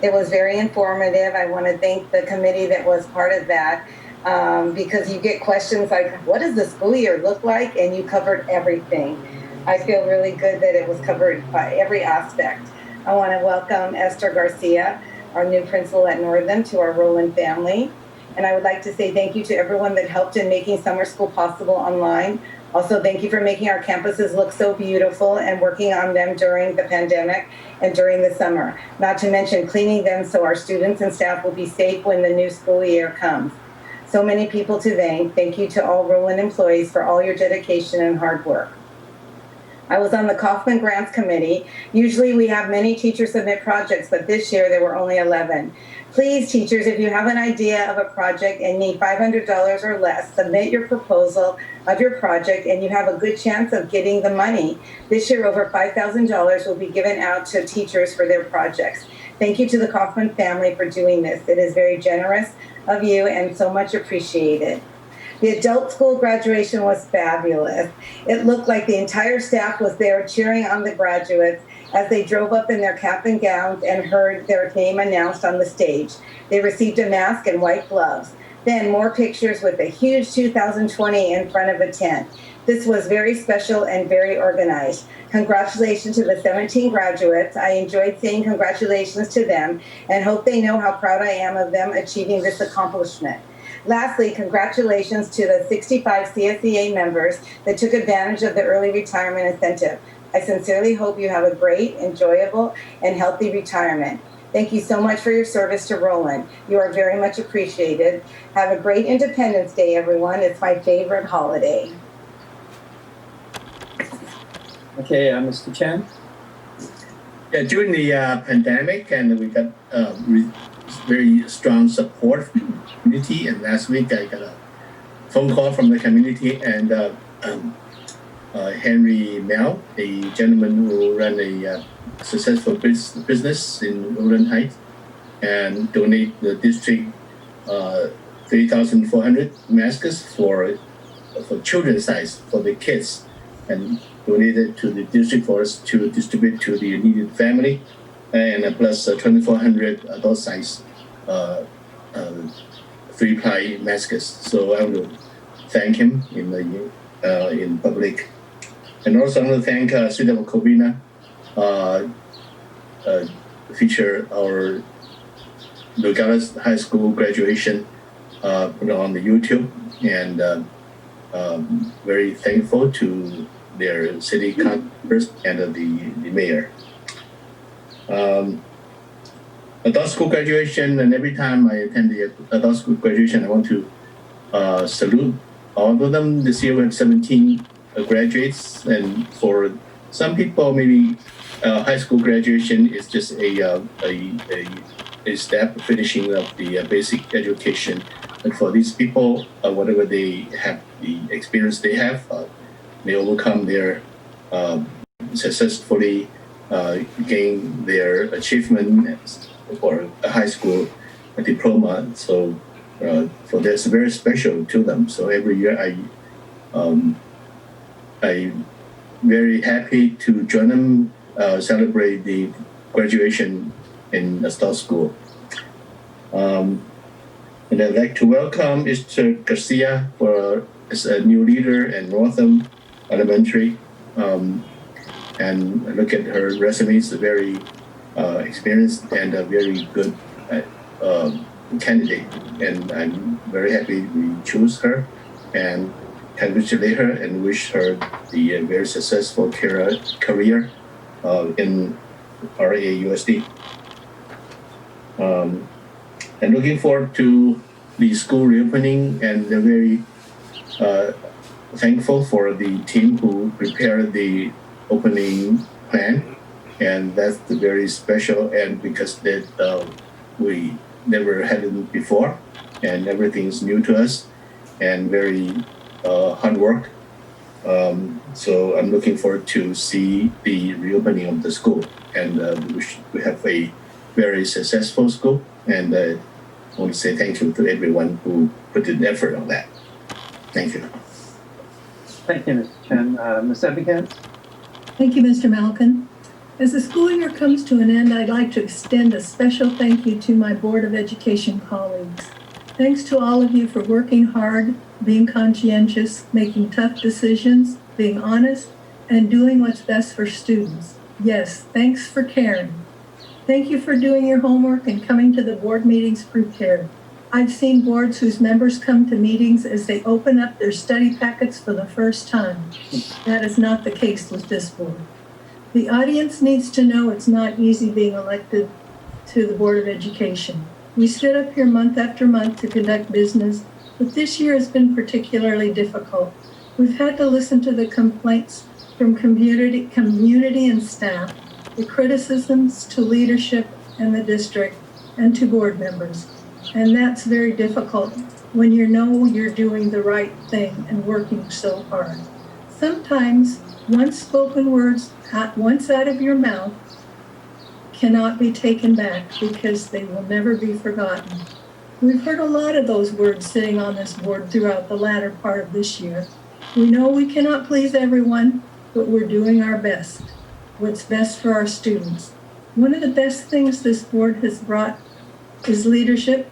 It was very informative. I want to thank the committee that was part of that because you get questions like, what does the school year look like? And you covered everything. I feel really good that it was covered by every aspect. I want to welcome Esther Garcia, our new principal at Northern, to our Roland family. And I would like to say thank you to everyone that helped in making summer school possible online. Also, thank you for making our campuses look so beautiful and working on them during the pandemic and during the summer. Not to mention cleaning them so our students and staff will be safe when the new school year comes. So many people to thank. Thank you to all Roland employees for all your dedication and hard work. I was on the Kaufman Grants Committee. Usually we have many teachers submit projects, but this year there were only 11. Please, teachers, if you have an idea of a project and need $500 or less, submit your proposal of your project and you have a good chance of getting the money. This year, over $5,000 will be given out to teachers for their projects. Thank you to the Kaufman family for doing this. It is very generous of you and so much appreciated. The adult school graduation was fabulous. It looked like the entire staff was there cheering on the graduates as they drove up in their cap and gowns and heard their name announced on the stage. They received a mask and white gloves. Then more pictures with a huge 2020 in front of a tent. This was very special and very organized. Congratulations to the 17 graduates. I enjoyed saying congratulations to them and hope they know how proud I am of them achieving this accomplishment. Lastly, congratulations to the 65 CSEA members that took advantage of the early retirement incentive. I sincerely hope you have a great, enjoyable, and healthy retirement. Thank you so much for your service to Roland. You are very much appreciated. Have a great Independence Day, everyone. It's my favorite holiday. Okay, Mr. Chen. Yeah, during the pandemic, and we got very strong support from the community. And last week, I got a phone call from the community, and Henry Mel, a gentleman who ran a successful business in Rowland Heights, and donate the district 3,400 masks for children's size for the kids, and donated to the district for us to distribute to the needed family, and plus 2,400 adult size 3-ply masks. So I want to thank him in public, and also I want to thank City of Covina, feature our Nogales High School graduation put on the YouTube, and very thankful to their city councilors and the mayor. Adult school graduation, and every time I attend the adult school graduation, I want to salute all of them. This year we have 17 graduates, and for some people, maybe high school graduation is just a step finishing up the basic education. And for these people, whatever they have, the experience they have, they overcome their successfully gain their achievement for a high school diploma. So for that's very special to them. So every year I very happy to join them celebrate the graduation in the Star School. And I'd like to welcome Mr. Garcia as a new leader in Northam Elementary. And look at her resume; it's a very experienced and a very good candidate. And I'm very happy we choose her and congratulate her and wish her the very successful career in RUSD. And looking forward to the school reopening, and they're very thankful for the team who prepared the opening plan, and that's very special, and because that we never had it before, and everything's new to us, and very hard work. So I'm looking forward to see the reopening of the school, and we have a very successful school, and I want to say thank you to everyone who put in effort on that. Thank you. Thank you, Mr. Chen. Ms. Ebigant? Thank you, Mr. Malkin. As the school year comes to an end, I'd like to extend a special thank you to my Board of Education colleagues. Thanks to all of you for working hard, being conscientious, making tough decisions, being honest, and doing what's best for students. Yes, thanks for caring. Thank you for doing your homework and coming to the board meetings prepared. I've seen boards whose members come to meetings as they open up their study packets for the first time. That is not the case with this board. The audience needs to know it's not easy being elected to the Board of Education. We stood up here month after month to conduct business, but this year has been particularly difficult. We've had to listen to the complaints from community and staff, the criticisms to leadership and the district, and to board members. And that's very difficult when you know you're doing the right thing and working so hard. Sometimes once spoken words once out of your mouth cannot be taken back because they will never be forgotten. We've heard a lot of those words sitting on this board throughout the latter part of this year. We know we cannot please everyone, but we're doing our best. What's best for our students. One of the best things this board has brought is leadership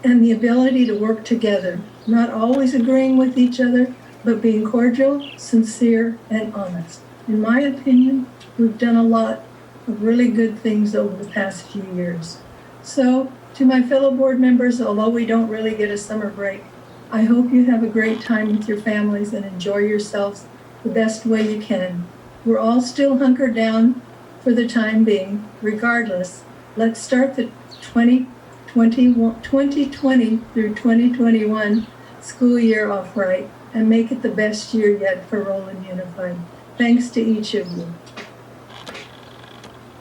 and the ability to work together, not always agreeing with each other, but being cordial, sincere, and honest. In my opinion, we've done a lot of really good things over the past few years. So, to my fellow board members, although we don't really get a summer break, I hope you have a great time with your families and enjoy yourselves the best way you can. We're all still hunkered down for the time being. Regardless, let's start the 2020 through 2021 school year off right and make it the best year yet for Roland Unified. Thanks to each of you.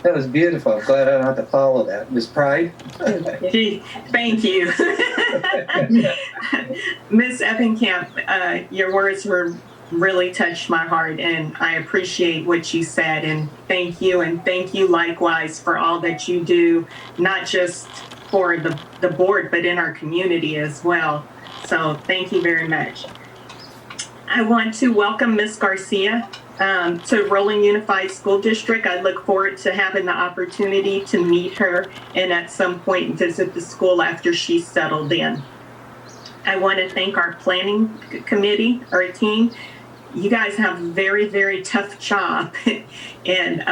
That was beautiful. I'm glad I don't have to follow that. Ms. Pride? Thank you. Ms. Eppenkamp, your words really touched my heart, and I appreciate what you said, and thank you likewise for all that you do, not just for the board, but in our community as well. So thank you very much. I want to welcome Ms. Garcia to Roland Unified School District. I look forward to having the opportunity to meet her and at some point visit the school after she's settled in. I want to thank our planning committee, our team. You guys have a very, very tough job, and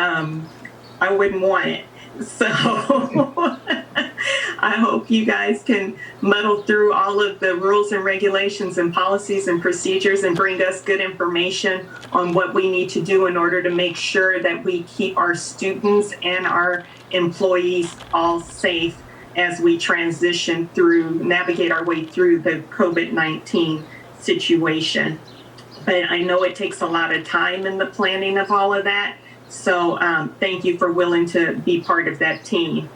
I wouldn't want it. So I hope you guys can muddle through all of the rules and regulations and policies and procedures and bring us good information on what we need to do in order to make sure that we keep our students and our employees all safe as we navigate our way through the COVID-19 situation. But I know it takes a lot of time in the planning of all of that. So thank you for willing to be part of that team.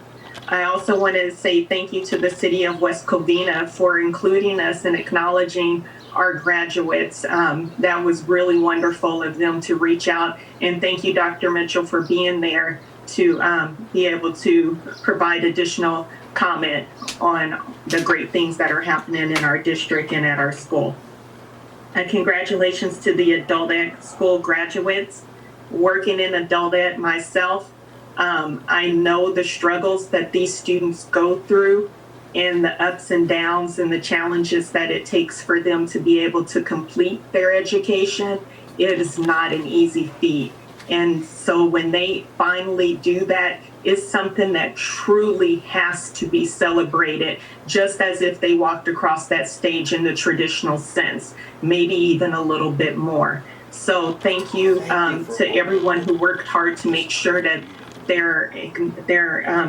I also want to say thank you to the City of West Covina for including us and acknowledging our graduates. That was really wonderful of them to reach out. And thank you, Dr. Mitchell, for being there to be able to provide additional comment on the great things that are happening in our district and at our school. And congratulations to the adult ed school graduates. Working in adult ed myself, I know the struggles that these students go through and the ups and downs and the challenges that it takes for them to be able to complete their education. It is not an easy feat. And so when they finally do that, it's something that truly has to be celebrated, just as if they walked across that stage in the traditional sense, maybe even a little bit more. So thank you to everyone who worked hard to make sure that their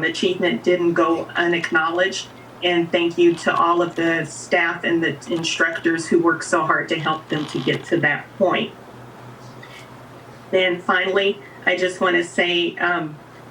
achievement didn't go unacknowledged. And thank you to all of the staff and the instructors who worked so hard to help them to get to that point. Then finally, I just want to say,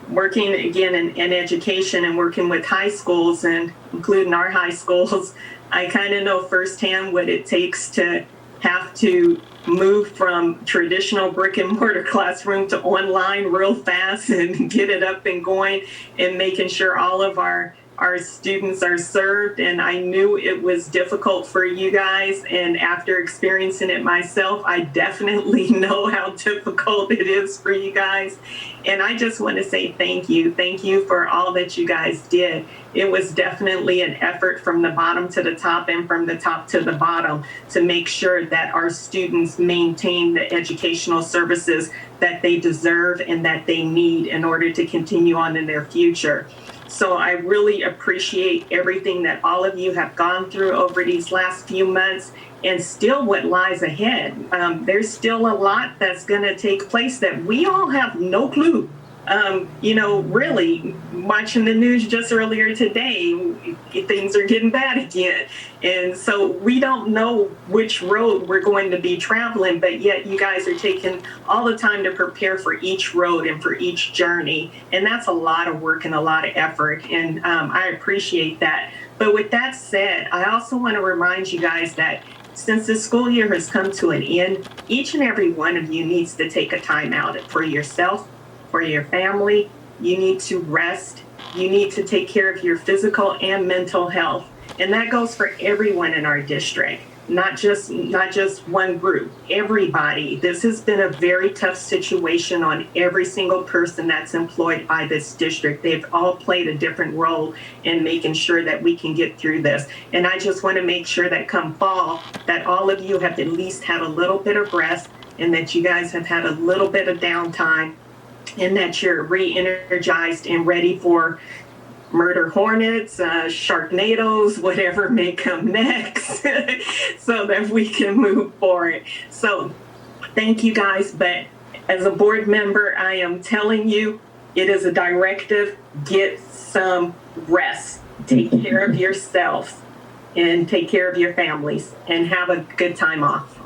working again in education and working with high schools and including our high schools, I kind of know firsthand what it takes to have to move from traditional brick and mortar classroom to online real fast and get it up and going and making sure all of our students are served. And I knew it was difficult for you guys. And after experiencing it myself, I definitely know how difficult it is for you guys. And I just want to say thank you. Thank you for all that you guys did. It was definitely an effort from the bottom to the top and from the top to the bottom to make sure that our students maintain the educational services that they deserve and that they need in order to continue on in their future. So I really appreciate everything that all of you have gone through over these last few months and still what lies ahead. There's still a lot that's going to take place that we all have no clue. Really watching the news just earlier today, things are getting bad again. And so we don't know which road we're going to be traveling, but yet you guys are taking all the time to prepare for each road and for each journey. And that's a lot of work and a lot of effort. And I appreciate that. But with that said, I also want to remind you guys that since the school year has come to an end, each and every one of you needs to take a time out for yourself, for your family. You need to rest. You need to take care of your physical and mental health. And that goes for everyone in our district, not just one group, everybody. This has been a very tough situation on every single person that's employed by this district. They've all played a different role in making sure that we can get through this. And I just want to make sure that come fall, that all of you have at least had a little bit of rest and that you guys have had a little bit of downtime and that you're re-energized and ready for murder hornets, sharknadoes, whatever may come next, so that we can move forward. So thank you guys, but as a board member, I am telling you, it is a directive, get some rest, take care of yourselves, and take care of your families, and have a good time off.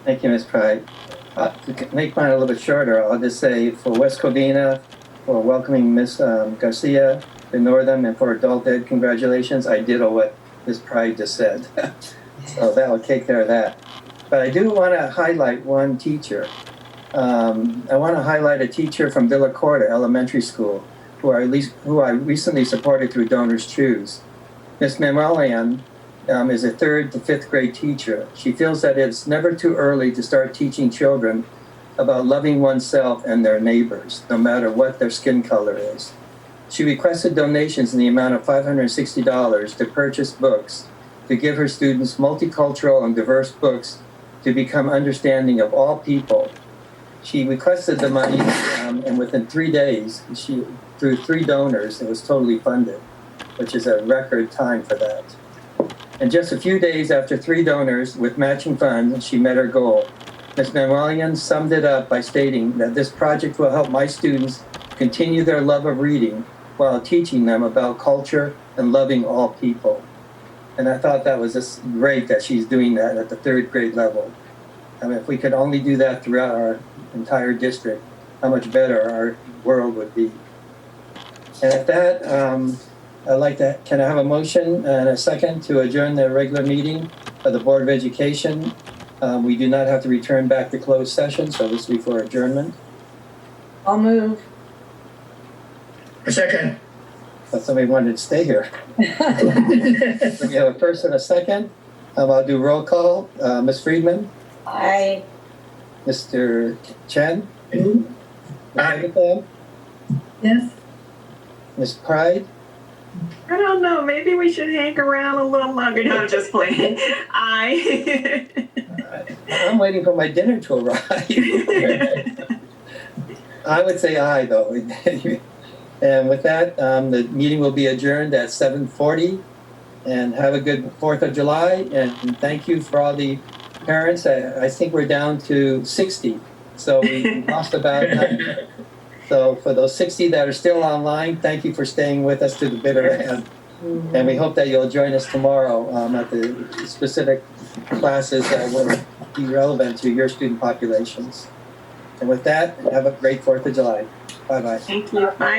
Thank you, Ms. Pride. To make mine a little bit shorter, I'll just say for West Covina, for welcoming Ms. Garcia to Northam, and for Adult Ed, congratulations. I did what Ms. Pride just said. So that will take care of that. But I do want to highlight one teacher. I want to highlight a teacher from Villa Corta Elementary School, who I recently supported through Donors Choose. Ms. Mamalian is a 3rd to 5th grade teacher. She feels that it's never too early to start teaching children about loving oneself and their neighbors, no matter what their skin color is. She requested donations in the amount of $560 to purchase books to give her students multicultural and diverse books to become understanding of all people. She requested the money, and within 3 days, through 3 donors, it was totally funded, which is a record time for that. And just a few days after 3 donors with matching funds, she met her goal. Ms. Mamalian summed it up by stating that this project will help my students continue their love of reading while teaching them about culture and loving all people. And I thought that was just great that she's doing that at the 3rd grade level. I mean, if we could only do that throughout our entire district, how much better our world would be. And at that, I'd like to, can I have a motion and a second to adjourn the regular meeting of the Board of Education? We do not have to return back to closed session, so this will be for adjournment. I'll move. A second. But somebody wanted to stay here. So we have a first and a second. I'll do roll call. Ms. Friedman? Aye. Mr. Chen? Aye. Yes. Ms. Pride? I don't know, maybe we should hang around a little longer. No, I'm just playing. I'm waiting for my dinner to arrive. I would say aye, though. And with that, the meeting will be adjourned at 7:40. And have a good 4th of July. And thank you for all the parents. I think we're down to 60. So we lost about 90. So for those 60 that are still online, thank you for staying with us to the bitter end. And we hope that you'll join us tomorrow at the specific classes that will be relevant to your student populations. And with that, have a great 4th of July. Bye-bye. Thank you. Bye.